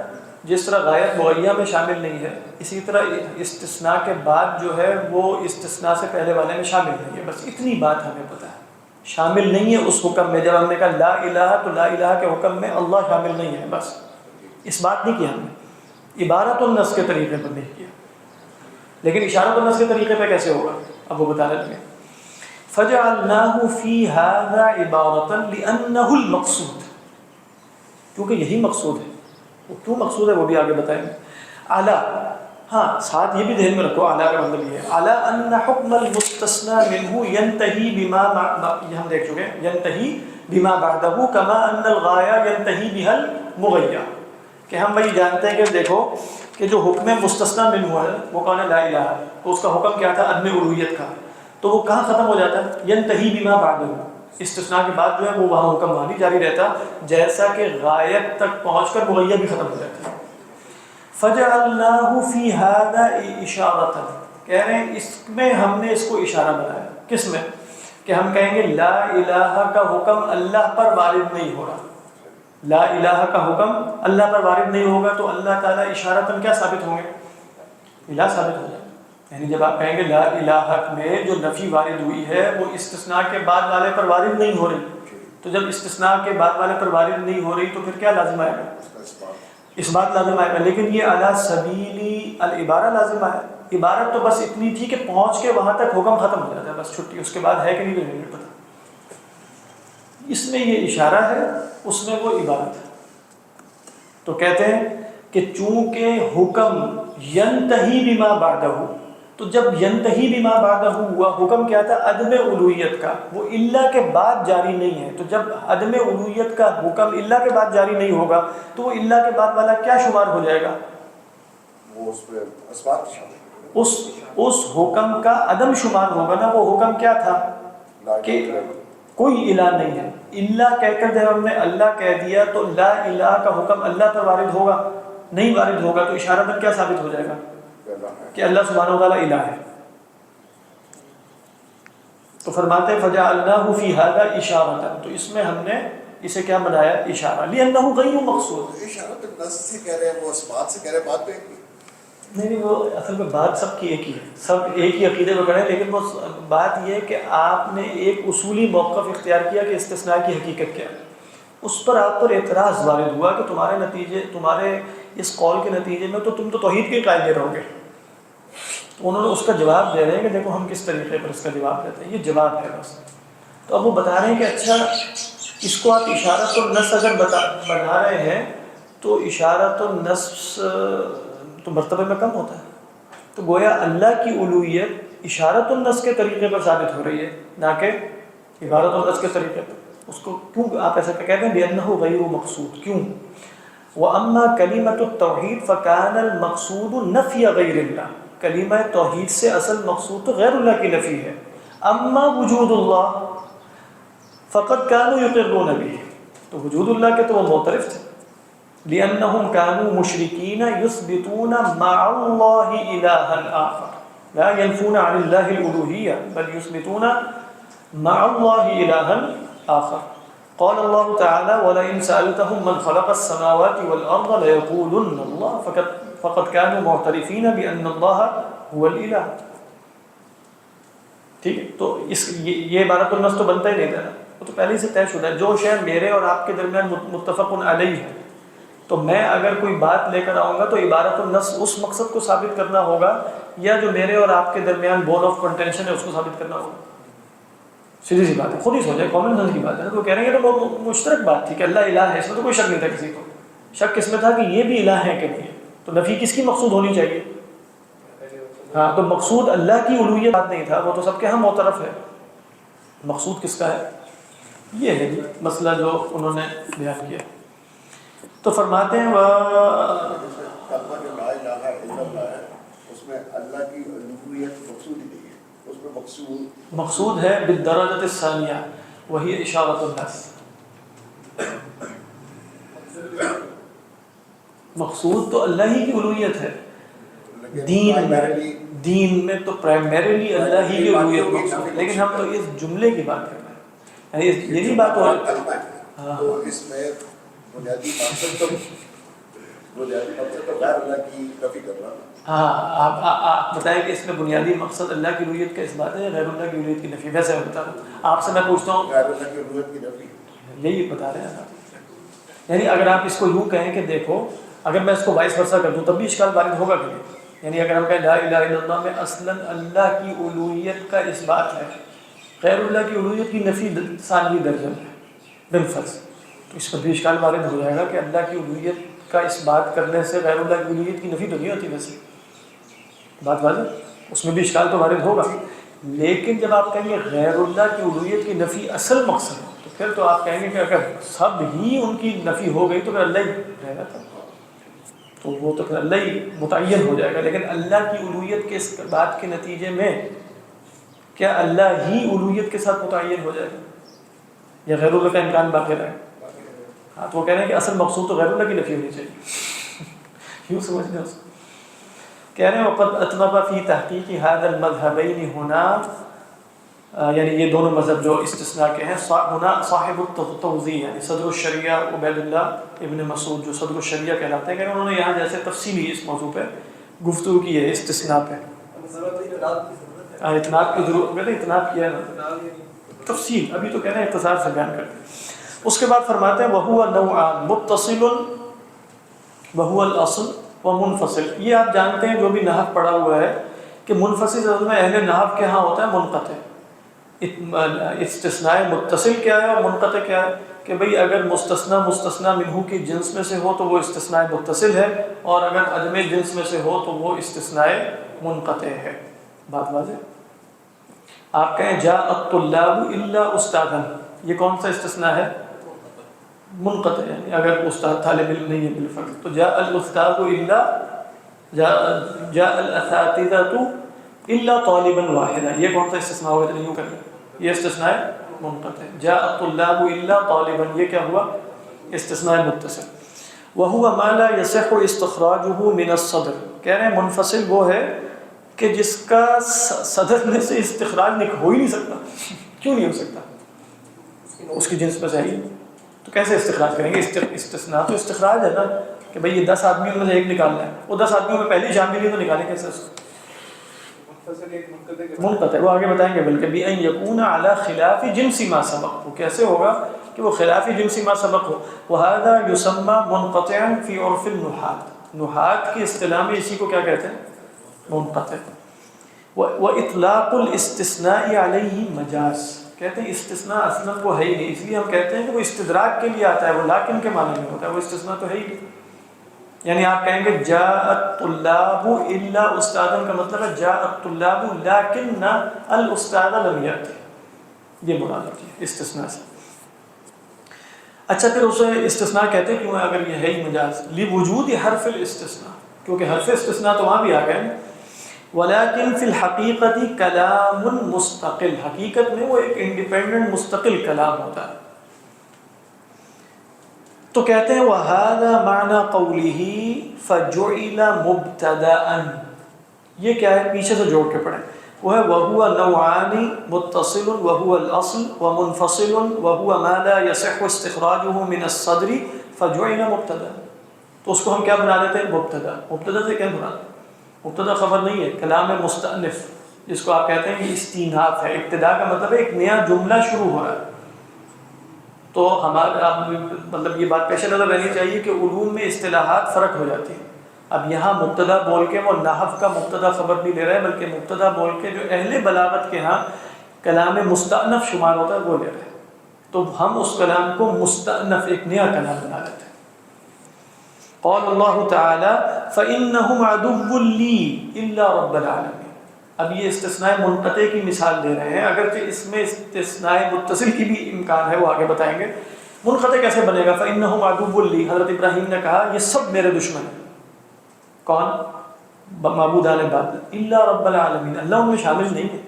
جس طرح غایت مغیّہ میں شامل نہیں ہے، اسی طرح استثناء کے بعد جو ہے وہ استثناء سے پہلے والے میں شامل نہیں ہے. بس اتنی بات ہمیں پتہ ہے، شامل نہیں ہے اس حکم میں. جب ہم نے کہا لا الہ تو لا الہ کے حکم میں اللہ شامل نہیں ہے، بس اس بات نہیں کی ہم نے. عبارت النص کے طریقے پر نہیں کیا، لیکن اشارت النص کے طریقے پہ کیسے ہوگا اب وہ بتانے لگے. فَجَعَلْنَاهُ فِي هَذَا عِبَارَةً لِأَنَّهُ الْمَقْصُودِ، کیونکہ یہی مقصود ہے. وہ کیوں مقصود ہے وہ بھی آگے بتائیں گے. اعلیٰ، ہاں ساتھ یہ بھی ذہن میں رکھو اعلیٰ کا مطلب یہ ہے اعلیٰ ان حکم المستثنى منه ينتهي بما یہ ہم دیکھ چکے ہیں، ينتهي بما بعده كما ان الغاية ينتهي بها المغيّة. کہ ہم وہی جانتے ہیں کہ دیکھو کہ جو حکم مستثنى منه ہے وہ کون ہے؟ لا الہ. تو اس کا حکم کیا تھا؟ عدم الوہیت کا. تو وہ کہاں ختم ہو جاتا ہے؟ ينتهي بما بعده، استثناء کے بعد جو ہے وہ وہاں حکم وہاں نہیں جاری رہتا، جیسا کہ غایت تک پہنچ کر مغیب بھی ختم ہو جاتی ہے۔ فَجَعَلْنَاهُ فِي هَذَا إِشَارَةً، کہہ رہے ہیں اس میں ہم نے اس کو اشارہ بنایا۔ کس میں؟ کہ ہم کہیں گے لا الہ کا حکم اللہ پر وارد نہیں ہو رہا، لا الہ کا حکم اللہ پر وارد نہیں ہوگا تو اللہ تعالیٰ اشارتاً کیا ثابت ہوں گے؟ الہ ثابت ہو جائے۔ یعنی جب آپ کہیں گے لا الہ میں جو نفی وارد ہوئی ہے وہ استثناء کے بعد والے پر وارد نہیں ہو رہی، تو جب استثناء کے بعد والے پر وارد نہیں ہو رہی تو پھر کیا لازم آئے گا؟ اس بات لازم آئے گا۔ لیکن یہ علی سبیل العبارہ لازم آیا، عبارت تو بس اتنی تھی کہ پہنچ کے وہاں تک حکم ختم ہو جاتا ہے، بس چھٹی، اس کے بعد ہے کہ نہیں نہیں پتہ۔ اس میں یہ اشارہ ہے، اس میں وہ عبارت ہے۔ تو کہتے ہیں کہ چونکہ حکم ینتہی بما بعدہ، تو جب ینتہی بما بعدہ ہوا، حکم کیا تھا؟ عدم الوہیت کا، وہ اللہ کے بعد جاری نہیں ہے، تو جب عدم الوہیت کا حکم اللہ کے بعد جاری نہیں ہوگا تو وہ اللہ کے بعد والا کیا شمار ہو جائے گا؟ وہ اس پہ اسبات شامل، اس حکم کا عدم شمار ہوگا نا۔ وہ حکم کیا تھا کہ کوئی الہ نہیں ہے، اللہ کہہ کر جب ہم نے اللہ کہہ دیا تو لا الہ کا حکم اللہ پر وارد ہوگا؟ نہیں وارد ہوگا، تو اشارہ کیا ثابت ہو جائے گا؟ کہ اللہ سبحانہ و تعالیٰ الہ ہے۔ تو فرماتے ہیں فجعلناہ فی ھذا اشارۃ، تو اس میں ہم نے اسے کیا بنایا؟ اشارہ، لأنہ غیر مقصود۔ اشارہ تو نص سے کہہ رہے ہیں، وہ اسبات سے کہہ رہے ہیں، بات تو ایک نہیں وہ اصل میں بات سب کی ایک ہی ہے، سب ایک ہی عقیدے میں کھڑے ہیں، لیکن وہ بات یہ ہے کہ آپ نے ایک اصولی موقف اختیار کیا کہ استثناء کی حقیقت کیا ہے، اس پر آپ پر اعتراض وارد ہوا کہ تمہارے اس قول کے نتیجے میں تو تم تو توحید کے قائل رہو گے۔ تو انہوں نے اس کا جواب دے رہے ہیں کہ دیکھو ہم کس طریقے پر اس کا جواب دیتے ہیں، یہ جواب ہے بس۔ تو اب وہ بتا رہے ہیں کہ اچھا اس کو آپ اشارۃ النص اگر بنا رہے ہیں تو اشارۃ النص تو مرتبے میں کم ہوتا ہے، تو گویا اللہ کی الوہیت اشارۃ النص کے طریقے پر ثابت ہو رہی ہے، نہ کہ عبارت النص کے طریقے پر۔ اس کو کیوں آپ ایسا کہتے ہیں؟ لأنہ غیر مقصود، کیوں؟ وَأَمَّا كَلِمَةُ التَّوْحِيدِ فَكَانَ الْمَقْصُودُ نَفْيَ غَيْرِ اللَّهِ، کلمہ توحید سے اصل مقصود تو غیر اللہ کی نفی ہے۔ اما وجود اللہ فقد كانوا يقرون به، تو وجود اللہ کے تو وہ معترف تھے، لأنهم كانوا مشركين يثبتون مع الله إلها آخر، لا ينفون عن الله الألوهية بل يثبتون مع الله إلها آخر۔ قال الله تعالى ولئن سألتهم من خلق السماوات والأرض ليقولن الله، فقد كانوا معترفين بأن الله هو الإله۔ ٹھیک ہے، تو یہ عبارت النص تو بنتا ہی نہیں تھا، وہ تو پہلے سے طے شدہ ہے۔ جو شے میرے اور آپ کے درمیان متفق علیہ ہے، تو میں اگر کوئی بات لے کر آؤں گا تو عبارت النص اس مقصد کو ثابت کرنا ہوگا، یا جو میرے اور آپ کے درمیان بون آف کنٹینشن ہے اس کو ثابت کرنا ہوگا۔ سیدھی سی بات ہے، خود ہی سوچے، کامن سینس کی بات ہے۔ تو کہہ رہے ہیں کہ تو مشترک بات تھی کہ اللہ الہ ہے، اس میں تو کوئی شک نہیں تھا کسی کو۔ شک کس میں تھا کہ یہ بھی الہ ہے کہ نہیں ہے، تو نفی کس کی مقصود ہونی چاہیے؟ ہاں، تو مقصود اللہ کی الوہیت بات نہیں تھا، وہ تو سب کے ہم معترف ہے۔ مقصود کس کا ہے؟ یہ ہے جی مسئلہ جو انہوں نے بیان کیا۔ تو فرماتے ہیں کلمہ جو لا الہ الا اللہ ہے، اس میں اللہ کی الوہیت مقصود ہی نہیں ہے، اس میں مقصود ہے بالدرجۃ الثانیہ وہی اشارۃ النص۔ مقصود تو اللہ ہی کی الوہیت ہے، دین میں تو پرائمریلی اللہ ہی کی الوہیت مقصود ہے، لیکن ہم تو اس جملے کی بات کر رہے ہیں، یعنی یہ نہیں بات ہو رہی۔ تو اس میں بنیادی مقصد تو غیر اللہ کی نفی کرنا۔ ہاں، آپ بتائیں کہ اس میں بنیادی مقصد اللہ کی الوہیت کا اس بات ہے، غیر اللہ کی الوہیت کی نفی؟ ویسے میں بتا رہا ہوں، آپ سے میں پوچھتا ہوں، غیر اللہ کی الوہیت کی نفی یہی بتا رہے ہیں آپ۔ یعنی اگر آپ اس کو یوں کہیں کہ دیکھو، اگر میں اس کو وائس ورثہ کر دوں تب بھی اشکال وارد ہوگا کہ نہیں؟ یعنی اگر ہم کہیں لا الہ الا اللہ میں اصلاً اللہ کی الوہیت کا اس بات ہے، غیر اللہ کی الوہیت کی نفی ثانوی درجہ ہے بالفرض، تو اس پر بھی اشکال وارد ہو جائے گا کہ اللہ کی الوہیت کا اس بات کرنے سے غیر اللہ کی الوہیت کی نفی تو نہیں ہوتی، ویسے بات واضح، اس میں بھی اشکال تو وارد ہوگا۔ لیکن جب آپ کہیں گے غیر اللہ کی الوہیت کی نفی اصل مقصد ہے، تو پھر تو آپ کہیں گے کہ اگر سب ہی ان کی نفی ہو گئی تو پھر اللہ ہی رہ گا تھا، تو وہ تو پھر اللہ ہی متعین ہو جائے گا۔ لیکن اللہ کی الوہیت کے اس بات کے نتیجے میں کیا اللہ ہی الوہیت کے ساتھ متعین ہو جائے گا؟ یا غیر اللہ کا امکان باقی رہے؟ ہاں، تو وہ کہہ رہے ہیں کہ اصل مقصود تو غیر اللہ کی نفی ہونی چاہیے یوں سمجھنا اس کو. کہہ رہے ہیں وقد اطلب فی تحقیق هذا المذهبین ہونا، یعنی یہ دونوں مذہب جو استثناء کے ہیں، ہونا صاحب التوضیح یعنی صدر الشریعہ عبید اللہ ابن مسعود جو صدر الشریعہ کہلاتے ہیں، کہ انہوں نے یہاں جیسے تفصیلی اس موضوع پہ گفتگو کی ہے استثناء پہ. اتناب کی ضرورت میں نے اتناب کیا ہے نا تفصیل، ابھی تو کہہ رہے ہیں اختصار سے بیان کرتے ہیں. اس کے بعد فرماتے ہیں وَهُوَ نَوْعًا مُتَّصِلٌ وَهُوَ الْأَصْلُ وَمُنْفَصِلٌ. یہ آپ جانتے ہیں جو بھی نحو پڑھا ہوا ہے کہ منفصل ضرورت میں اہل نحو کے ہاں ہوتا ہے منقطع. استثناء متصل کیا ہے اور منقطع کیا ہے؟ کہ بھئی اگر مستثنی منہو کی جنس میں سے ہو تو وہ استثناء متصل ہے، اور اگر عدم جنس میں سے ہو تو وہ استثناء منقطع ہے. بات واضح؟ آپ کہیں جاء الطلاب الا استاذا، یہ کون سا استثناء ہے؟ منقطع، یعنی اگر استاد طالب علم نہیں ہے بالفرض تو جاء الاستاذ الا جاء الاساتذہ الا طالبا واحدا، یہ کون سا استثناء ہوگا؟ نہیں کر یہ استثناء منقطع. جاء الطلاب الا طالبا، یہ کیا ہوا؟ استثناء متصل. وهو ما لا يصح استخراجه من الصدر. کہہ رہے ہیں منفصل وہ ہے کہ جس کا صدر میں سے استخراج ہو ہی نہیں سکتا. کیوں نہیں ہو سکتا؟ اس کی جنس میں سے ہے، تو کیسے استخراج کریں گے؟ استثناء تو استخراج ہے نا، کہ بھئی یہ 10 آدمیوں میں سے ایک نکالنا ہے، وہ 10 آدمیوں میں پہلی شامل ہے تو نکالیں کیسے اس کو؟ منقطع. وہ آگے بتائیں گے بلکہ بِأَن يَكُونَ عَلَى خِلَافِ جِنْسِ مَا سَبَقَ، وہ کیسے ہوگا کہ وہ خلاف جنسی ما سبق ہو. وَهَذَا يُسَمَّى مُنْقَطِعًا فِي عُرْفِ النُّحَاة، نحات کی اصطلاح میں اسی کو کیا کہتے ہیں؟ منقطع. وَإِطْلَاقُ الْإِسْتِثْنَاءِ عَلَيْهِ مَجَازٌ، کہتے ہیں استثناء اصلا وہ ہے ہی نہیں، اس لیے ہم کہتے ہیں کہ وہ استدراک کے لیے آتا ہے، وہ لیکن کے معنی میں ہوتا ہے، وہ استثناء تو ہے ہی نہیں. یعنی آپ کہیں گے جاء الطلاب الا استاذا کا مطلب ہے جاء الطلاب لیکن الاستاذ لم یأتی، یہ مراد ہوتی ہے استثناء سے. اچھا پھر اسے استثناء کہتے ہیں کیوں ہے اگر یہ ہے ہی مجاز؟ لوجود حرف الاستثناء، کیونکہ حرف استثناء تو وہاں بھی آ گئے. ولیکن فی الحقیقت کلام مستقل، حقیقت میں وہ ایک انڈیپینڈنٹ مستقل کلام ہوتا ہے. تو کہتے ہیں وَهَذَا مَعْنَى قَوْلِهِ فَجُعِلَ مُبْتَدَأً، یہ کیا ہے؟ پیچھے سے جوڑ کے پڑھیں. وہ ہے وَهُوَ نَوْعَانِ مُتَّصِلٌ وَهُوَ الْأَصْلُ وَمُنْفَصِلٌ وَهُوَ مَا لَا يَصِحُّ اسْتِخْرَاجُهُ مِنَ الصَّدْرِ فَجُعِلَ مُبْتَدَأً. تو اس کو ہم کیا بنا دیتے ہیں؟ مبتدا. مبتدا سے کیا مراد؟ مبتدا خبر نہیں ہے، کلام مستأنف جس کو آپ کہتے ہیں یہ استیناف ہے. ابتدا کا مطلب ہے ایک نیا جملہ شروع ہو رہا ہے. تو ہمارا مطلب یہ بات پیش نظر رہنی چاہیے کہ علوم میں اصطلاحات فرق ہو جاتی ہیں. اب یہاں مبتدا بول کے وہ نحو کا مبتدا خبر نہیں لے رہے ہیں، بلکہ مبتدا بول کے جو اہل بلاغت کے ہاں کلام مستأنف شمار ہوتا ہے وہ لے رہے ہیں. تو ہم اس کلام کو مستأنف ایک نیا کلام بنا لیتے ہیں. قال اللہ تعالی فإنهم عدو لي إلا رب العالمين. اب یہ استثناء منقطع کی مثال دے رہے ہیں، اگرچہ اس میں استثناء متصل کی بھی امکان ہے، وہ آگے بتائیں گے. منقطع کیسے بنے گا؟ فإنهم عدو لي، حضرت ابراہیم نے کہا یہ سب میرے دشمن ہیں. کون؟ معبودان باطل. الا رب العالمین، اللہ ان میں شامل نہیں ہے.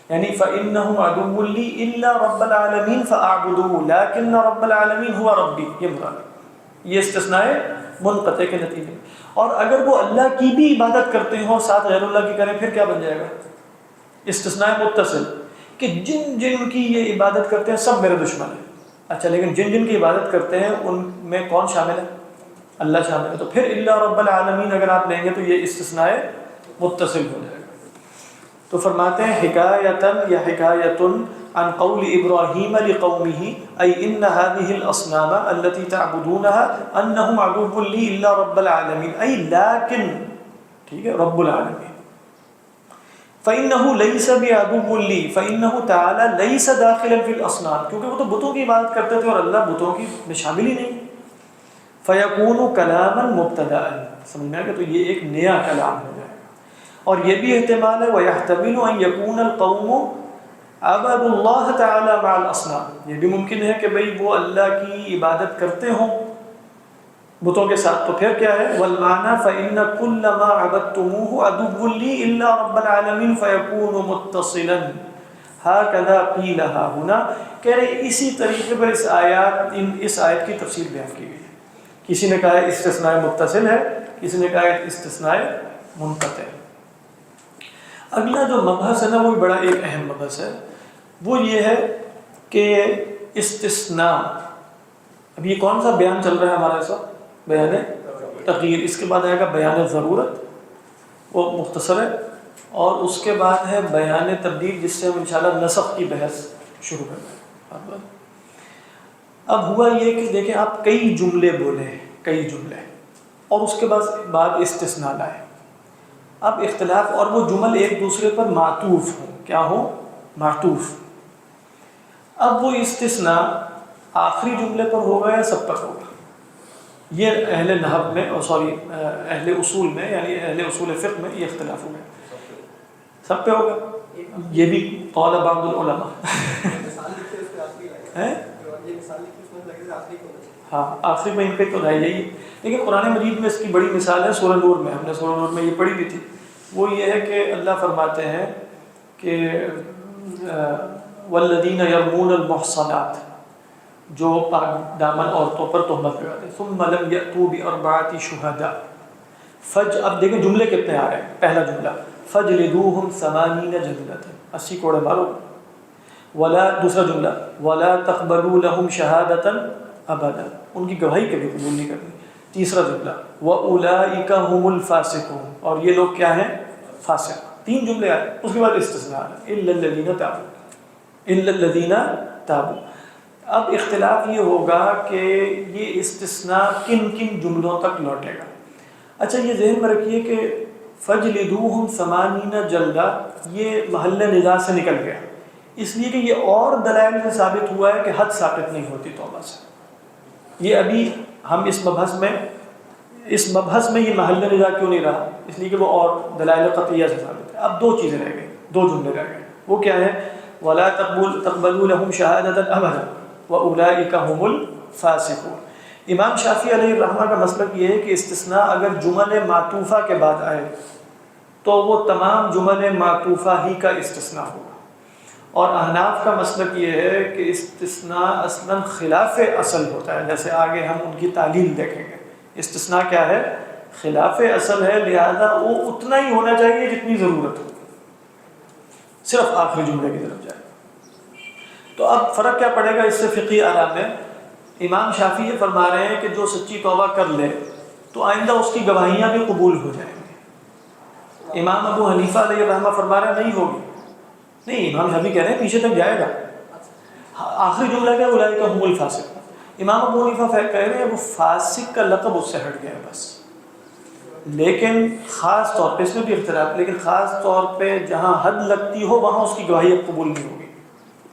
یعنی فإنهم عدو لي إلا رب العالمین فأعبدوه لكن رب العالمین هو ربی، یہ مراد. یہ استثناء منقطع کے نتیجے. اور اگر وہ اللہ کی بھی عبادت کرتے ہوں ساتھ غیر اللہ کی کریں پھر کیا بن جائے گا؟ استثناء متصل، کہ جن جن کی یہ عبادت کرتے ہیں سب میرے دشمن ہیں. اچھا لیکن جن جن کی عبادت کرتے ہیں ان میں کون شامل ہے؟ اللہ شامل ہے. تو پھر الا رب العالمین اگر آپ لیں گے تو یہ استثناء متصل ہو جائے گا. تو فرماتے ہیں حکایتاً یا حکایتن عن قول ابراہیم لقومه ای ان هذه الاصنام التي تعبدونها انهم عدو لي الا رب العالمین ای لیکن، ٹھیک ہے، رب العالمین. فانه ليس بعدو لي فانه تعالى ليس داخلا في الاصنام، کیونکہ وہ تو بتوں کی عبادت کرتے تھے اور اللہ بتوں کی میں شامل ہی نہیں. فیکون کلاما مبتدا، سمجھنا کہ تو یہ ایک نیا کلام ہو جائے گا. اور یہ بھی احتمال ہے وَيَحْتَمِلُ أَن يَكُونَ الْقَوْمُ عَبَدُ اللَّهَ تَعَالَى مَعَ الْأَصْنَامِ، یہ بھی ممکن ہے کہ بھئی وہ اللہ کی عبادت کرتے ہوں بتوں کے ساتھ. تو پھر کیا ہے؟ وَالْمَعْنَى فَإِنَّ كُلَّ مَا عَبَدْتُمُوهُ عَدُوٌّ لِّي إِلَّا رَبَّ الْعَالَمِينَ فَيَكُونُ مُتَّصِلًا. ہاکذا قیل ہا ہنا، کہہ رہے اسی طریقے پر اس آیت کی تفسیر بیان کی گئی ہے. کسی نے کہا استثناء متصل ہے، کسی نے کہا استثناء منقطع. اگلا جو مبحث ہے نا وہ بڑا ایک اہم مبحث ہے، وہ یہ ہے کہ استثناء، اب یہ کون سا بیان چل رہا ہے ہمارے ساتھ؟ بیان تغیر. اس کے بعد آئے گا بیان ضرورت، وہ مختصر ہے، اور اس کے بعد ہے بیان تبدیل، جس سے ہم انشاءاللہ نسخ کی بحث شروع کریں گے. اب ہوا یہ کہ دیکھیں آپ کئی جملے بولے، کئی جملے، اور اس کے بعد استثناء لائے. اب اختلاف، اور وہ جمل ایک دوسرے پر معطوف ہوں. کیا ہوں؟ معطوف. اب وہ استثناء آخری جملے پر ہوگا یا سب پر ہوگا؟ یہ اہل نحو میں اہل اصول میں، یعنی اہل اصول فقہ میں یہ اختلاف ہو گیا. سب پہ ہوگا. یہ بھی قول بعض العلماء. ہاں آخری میں ان پہ تو رہ یہی، لیکن قرآن مجید میں اس کی بڑی مثال ہے سورہ نور میں. ہم نے سورہ نور میں یہ پڑھی بھی تھی. وہ یہ ہے کہ اللہ فرماتے ہیں کہ والذین یرمون المحصنات، جو پاک دامن عورتوں پر تہمت لگاتے ہیں، ثم لم یأتوا بأربعۃ شہداء، اب دیکھیں جملے کتنے آ رہے ہیں. پہلا جملہ فجلدوہم 80 جلدۃ، 80 کوڑے مارو. ولا، دوسرا جملہ ولا تقبلوا لهم شہادۃ ابدا، ان کی گواہی کبھی قبول نہیں کرنی. تیسرا جملہ وَأُولَئِكَ هُمُ الْفَاسِقُونَ، اور یہ لوگ کیا ہیں؟ فاسق. 3 جملے آئے. اس کے بعد استثناء إِلَّا الَّذِينَ تَابُوا، إِلَّا الَّذِينَ تَابُوا. اب اختلاف یہ ہوگا کہ یہ استثناء کن کن جملوں تک لوٹے گا. اچھا یہ ذہن میں رکھیے کہ فَجْلِدُوهُمْ 80 جلدہ یہ محل نزاع سے نکل گیا، اس لیے کہ یہ اور دلائل سے ثابت ہوا ہے کہ حد ثابت نہیں ہوتی توبہ سے. یہ ابھی ہم اس مبحث میں یہ محل نزاع کیوں نہیں رہا؟ اس لیے کہ وہ اور دلائل قطعیہ سے ثابت ہے. اب 2 چیزیں رہ گئی، 2 جملے رہ گئے. وہ کیا ہے؟ وَلَا تَقْبَلُوا لَهُمْ شَهَادَةً أَبَدًا وَأُولَئِكَ هُمُ الْفَاسِقُونَ. امام شافعی علیہ الرحمہ کا مسلک یہ ہے کہ استثناء اگر جمل معطوفہ کے بعد آئے تو وہ تمام جمل معطوفہ ہی کا استثناء ہوگا. اور احناف کا مسلک یہ ہے کہ استثناء اصلا خلاف اصل ہوتا ہے، جیسے آگے ہم ان کی تعلیل دیکھیں گے. استثناء کیا ہے؟ خلاف اصل ہے، لہذا وہ اتنا ہی ہونا چاہیے جتنی ضرورت ہو، صرف آخری جملے کی طرف جائے. تو اب فرق کیا پڑے گا اس سے فقہی آراء میں؟ امام شافعی یہ فرما رہے ہیں کہ جو سچی توبہ کر لے تو آئندہ اس کی گواہیاں بھی قبول ہو جائیں گی. امام ابو حنیفہ علیہ الرحمہ فرما رہے ہیں نہیں ہوگی. نہیں، امام شافعی کہہ رہے ہیں پیچھے تک جائے گا. آخری جملہ کیا؟ اولئک هم الفاسقون. امام ابو حنیفہ کہہ رہے ہیں وہ فاسق کا لقب اس سے ہٹ گیا بس. لیکن خاص طور پہ اس میں بھی اختلاف، لیکن خاص طور پہ جہاں حد لگتی ہو وہاں اس کی گواہی اب قبول نہیں ہوگی.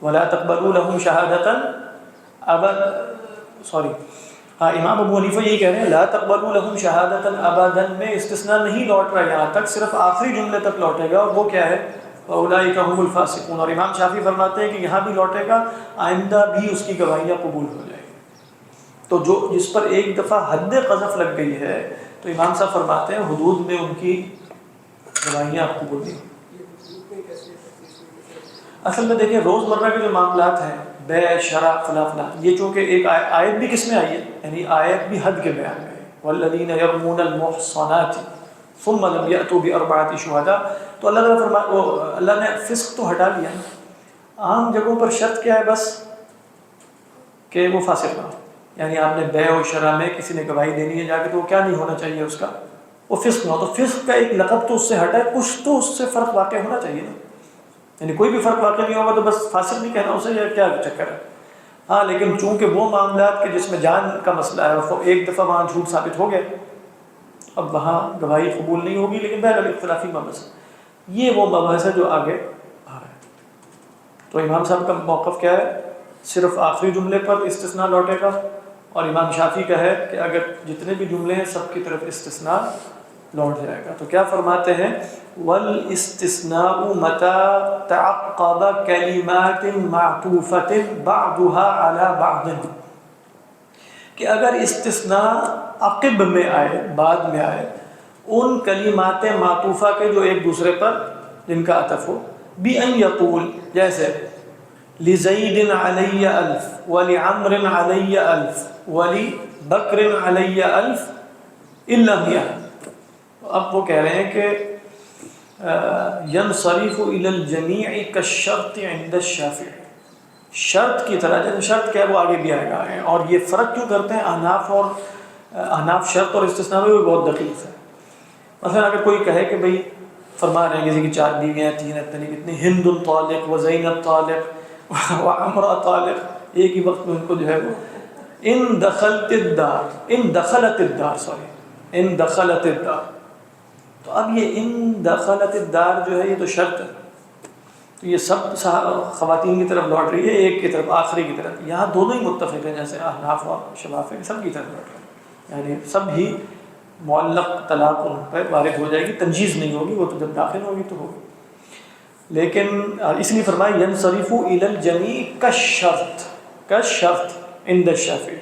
ولا تقبلوا لهم شهادة ابدا، امام ابو حنیفہ یہی کہہ رہے ہیں لا تقبلوا لهم شهادة ابدا میں استثناء نہیں لوٹ رہا یہاں تک، صرف آخری جملے تک لوٹے گا، اور وہ کیا ہے؟ اولئک هم الفاسقون. اور امام شافعی فرماتے ہیں کہ یہاں بھی لوٹے گا، آئندہ بھی اس کی گواہیاں قبول ہو جائیں گی. تو جس پر ایک دفعہ حد قذف لگ گئی ہے تو امام صاحب فرماتے ہیں حدود میں ان کی گواہیاں قبول نہیں. اصل میں دیکھیں روزمرہ کے جو معاملات ہیں، بے شرع فلاں فلاں، یہ چونکہ ایک آیت بھی کس میں آئی ہے، یعنی آیت بھی حد کے بیان میں ہے. والذین یرمون المحصنات ثم لم یأتوا بأربعۃ شہداء. تو اللہ نے فسق تو ہٹا لیا. عام جگہوں پر شرط کیا ہے؟ بس کہ وہ فاسق نہ ہو. یعنی آپ نے بیع و شرع میں کسی نے گواہی دینی ہے جا کے، تو وہ کیا نہیں ہونا چاہیے اس کا؟ وہ فسق نہ ہو. تو فسق کا ایک لقب تو اس سے ہٹا ہے، کچھ تو اس سے فرق واقع ہونا چاہیے نا. یعنی کوئی بھی فرق واقع نہیں ہوگا تو بس فاسق نہیں کہنا اسے، یا کیا چکر ہے؟ ہاں لیکن چونکہ وہ معاملات کے جس میں جان کا مسئلہ ہے، وہ ایک دفعہ وہاں جھوٹ ثابت ہو گیا، اب وہاں گواہی قبول نہیں ہوگی. لیکن بہرحال اختلافی مبحث ہے. یہ وہ مبحث ہے جو آگے آ رہا ہے. تو امام صاحب کا موقف کیا ہے؟ صرف آخری جملے پر استثناء لوٹے گا، اور امام شافعی کا ہے کہ اگر جتنے بھی جملے ہیں سب کی طرف استثناء لوٹ جائے گا. تو کیا فرماتے ہیں؟ وَالْإِسْتِثْنَاءُ مَتَى تَعَقَّبَ كَلِمَاتٍ مَعْطُوفَةٍ بَعْضُهَا عَلَى بَعْضٍ، کہ اگر استثناء عقب میں آئے، بعد میں آئے، ان کلمات معطوفہ کے جو ایک دوسرے پر جن کا عطف ہو، بِأَن يَقُول جیسے لِزَيْدٍ عَلَيَّ أَلْفٌ وَلِعَمْرٍ عَلَيَّ أَلْفٌ وَلِبَكْرٍ عَلَيَّ أَلْفٌ إِلَّا مِئَةٌ. اب وہ کہہ رہے ہیں کہ ينصرف إلى الجميع كالشرط عند الشافعي، شرط کی طرح. جیسے شرط کیا ہے وہ آگے بھی آئے گا. اور یہ فرق کیوں کرتے ہیں احناف شرط اور استثناء میں بھی بہت دقیق ہے. مثلا اگر کوئی کہے کہ بھئی فرما رہے ہیں کسی کی 4 بیویاں 3 اتنی ہند طالق و زینب طالق و عمرہ طالق، ایک ہی وقت میں ان کو جو ہے وہ ان دخلت الدار. تو اب یہ ان دخلت الدار جو ہے یہ تو شرط ہے، تو یہ سب خواتین کی طرف لوٹ رہی ہے، ایک کی طرف آخری کی طرف. یہاں دونوں ہی متفق ہیں، جیسے احناف اور شوافی سب کی طرف لوٹ رہے ہیں، یعنی سب ہی معلق طلاق ان پر وارد ہو جائے گی، تنجیز نہیں ہوگی، وہ تو جب داخل ہوگی تو ہوگی. لیکن اس لیے فرمایا ینصرف الی الجمیع کالشرط عند الشافعی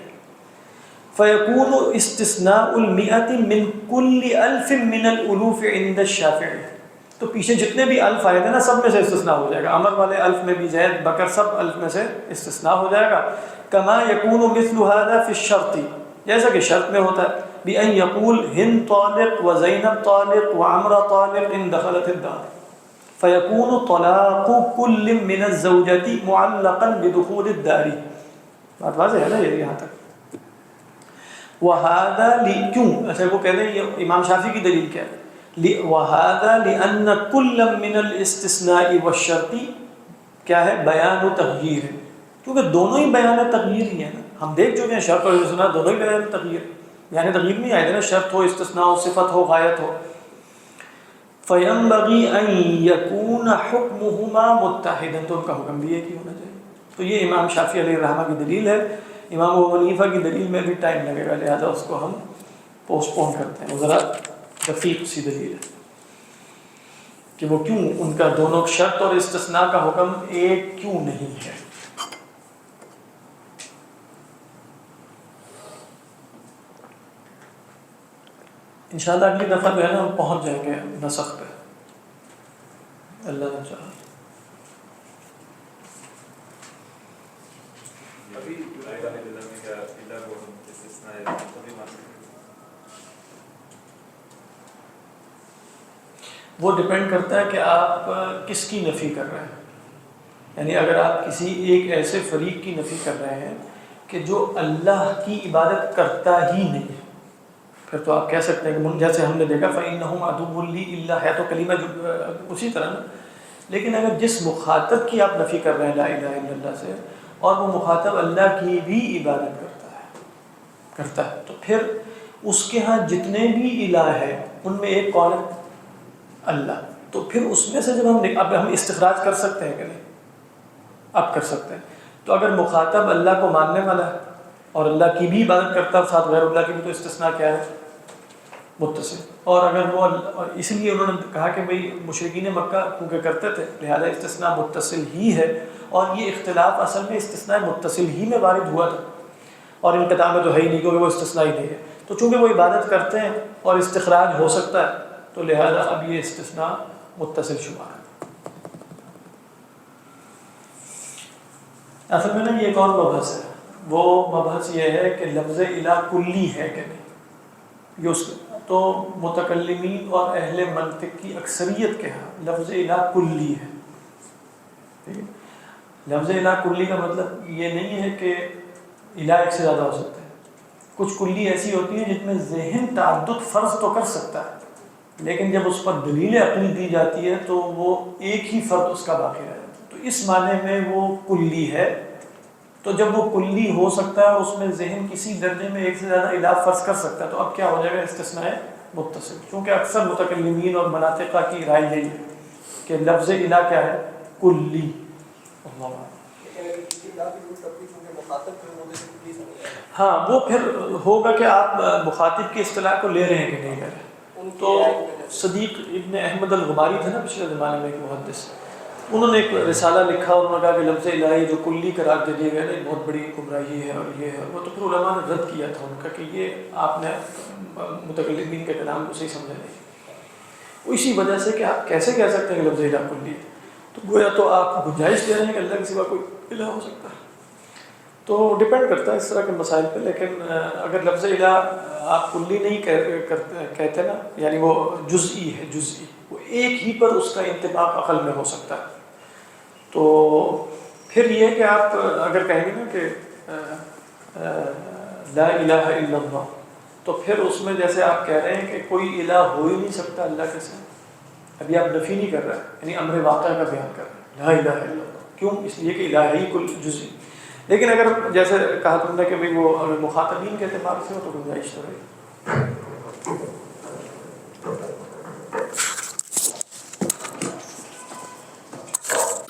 فیکون استثناء المئۃ من کل الف من الالوف عند الشافعی. تو پیچھے جتنے بھی الف آئے تھے نا سب میں سے استثناء ہو جائے گا. امر والے الف میں بھی زید بکر سب الف میں سے استثناء ہو جائے گا. کما یکون مثل هذا فی الشرط، جیسا کہ شرط میں ہوتا ہے بأن یقول ہند طالق و زینب طالق و عمرہ طالق ان دخلت الدار فیکون طلاق کل من الزوجۃ معلقا بدخول الدار. بات واضح ہے نا یہ یہاں تک. وَهَذَا کیوں؟ اچھا وہ کہتے ہیں یہ امام شافعی کی دلیل کیا ہے؟ وَهَذَا لِأَنَّ كُلًّا مِنَ الْإِسْتِثْنَاءِ وَالشَّرْطِ کیا ہے؟ بیان و تغییر ہے، کیونکہ دونوں ہی بیان تغییر ہی ہیں نا. ہم دیکھ چکے ہیں شرط اور استثناء دونوں ہی بیان تغییر، بیان تغییر میں آئے تھے نا، شرط ہو، استثناء ہو، صفت ہو، غایت ہو. فَيَنبَغِي أَن يَكُونَ حُكْمُهُمَا مُتَّحِدًا، تو ان کا حکم بھی ایک ہی ہونا چاہیے. تو یہ امام شافعی علیہ الرحمہ کی دلیل ہے. امام ابو حنیفہ کی دلیل میں بھی ٹائم لگے گا، لہذا اس کو ہم پوسٹ پون کرتے ہیں. وہ ذرا دقیق سی دلیل ہے کہ وہ کیوں ان کا دونوں شرط اور استثناء کا حکم ایک کیوں نہیں ہے. انشاءاللہ اگلی دفعہ جو ہے نا ہم پہنچ جائیں گے نسخ پہ، اللہ نے چاہا. وہ ڈپینڈ کرتا ہے کہ آپ کس کی نفی کر رہے ہیں. یعنی اگر آپ کسی ایک ایسے فریق کی نفی کر رہے ہیں کہ جو اللہ کی عبادت کرتا ہی نہیں ہے، پھر تو آپ کہہ سکتے ہیں کہ جیسے ہم نے دیکھا فَإِنَّهُمْ عَدُوٌّ لِّي إِلَّا ہے تو کلمہ اسی طرح نا. لیکن اگر جس مخاطب کی آپ نفی کر رہے ہیں لا الہ الا اللہ سے، اور وہ مخاطب اللہ کی بھی عبادت کرتا ہے تو پھر اس کے ہاں جتنے بھی الہ ہیں ان میں ایک کون ہے؟ اللہ. تو پھر اس میں سے جب ہم استخراج کر سکتے ہیں کہ نہیں؟ اب کر سکتے ہیں. تو اگر مخاطب اللہ کو ماننے والا ہے اور اللہ کی بھی عبادت کرتا ہے، ساتھ غیر اللہ کی بھی، تو استثناء کیا ہے؟ متصل. اور اگر وہ اس لیے انہوں نے کہا کہ بھئی مشرکین مکہ کیونکہ کرتے تھے لہذا استثناء متصل ہی ہے. اور یہ اختلاف اصل میں استثناء متصل ہی میں وارد ہوا تھا، اور انقطاع میں تو ہے ہی نہیں کیونکہ وہ استثناء ہی نہیں ہے. تو چونکہ وہ عبادت کرتے ہیں اور استخراج ہو سکتا ہے تو لہذا اب یہ استثناء متصل شمار ہے. اصل میں نا یہ کون مبحث ہے؟ وہ مبحث یہ ہے کہ لفظ الہ کلی ہے کہ نہیں. یہ اس تو متکلمین اور اہل منطق کی اکثریت کے ہاں لفظ الہ کلی ہے. ٹھیک ہے، لفظ الہ کلی کا مطلب یہ نہیں ہے کہ الہ ایک سے زیادہ ہو سکتے ہیں. کچھ کلی ایسی ہوتی ہیں جن میں ذہن تعدد فرض تو کر سکتا ہے، لیکن جب اس پر دلیل عقلی دی جاتی ہے تو وہ ایک ہی فرد اس کا باقی رہتا ہے. تو اس معنی میں وہ کلی ہے. تو جب وہ کلی ہو سکتا ہے اس میں ذہن کسی درجے میں ایک سے زیادہ الہ فرض کر سکتا ہے، تو اب کیا ہو جائے گا؟ استثناء متصل. کیونکہ اکثر متکلمین اور مناطقہ کی رائے یہی ہے کہ لفظ الہ کیا ہے؟ کلی. ہاں وہ پھر ہوگا کہ آپ مخاطب کی اصطلاح کو لے رہے ہیں کہ نہیں لے رہے. تو صدیق ابن احمد الغماری تھے نا پچھلے زمانے میں ایک محدث، انہوں نے ایک رسالہ لکھا اور انہوں نے کہا کہ لفظ الہی جو کلی قرار دے دیے گئے نا بہت بڑی گمراہی ہے اور یہ ہے. وہ تو پھر علماء نے رد کیا تھا ان کا کہ یہ آپ نے متکلمین کے کلام کو صحیح سمجھا نہیں. اسی وجہ سے کہ آپ کیسے کہہ سکتے ہیں کہ لفظ الہ کلی ہے. تو گویا تو آپ گنجائش دے رہے ہیں کہ اللہ کے سوا کوئی الہ ہو سکتا ہے. تو ڈپینڈ کرتا ہے اس طرح کے مسائل پہ. لیکن اگر لفظ الہ آپ کلی نہیں کہتے نا، یعنی وہ جزئی ہے، جزئی، وہ ایک ہی پر اس کا انطباق عقل میں ہو سکتا ہے. تو پھر یہ کہ آپ اگر کہیں گے نا کہ لا الہ الا اللہ، تو پھر اس میں جیسے آپ کہہ رہے ہیں کہ کوئی الہ ہو ہی نہیں سکتا اللہ کے ساتھ. ابھی آپ نفی نہیں کر رہے ہیں، یعنی امر واقعہ کا بیان کر رہے ہیں. لا الہ الا اللہ کیوں؟ اس لیے کہ الہ ہی کل جزئی. لیکن اگر جیسے کہا تم نے کہ بھئی وہ مخاطبین کے اعتبار سے ہو تو گنجائش تو ہے.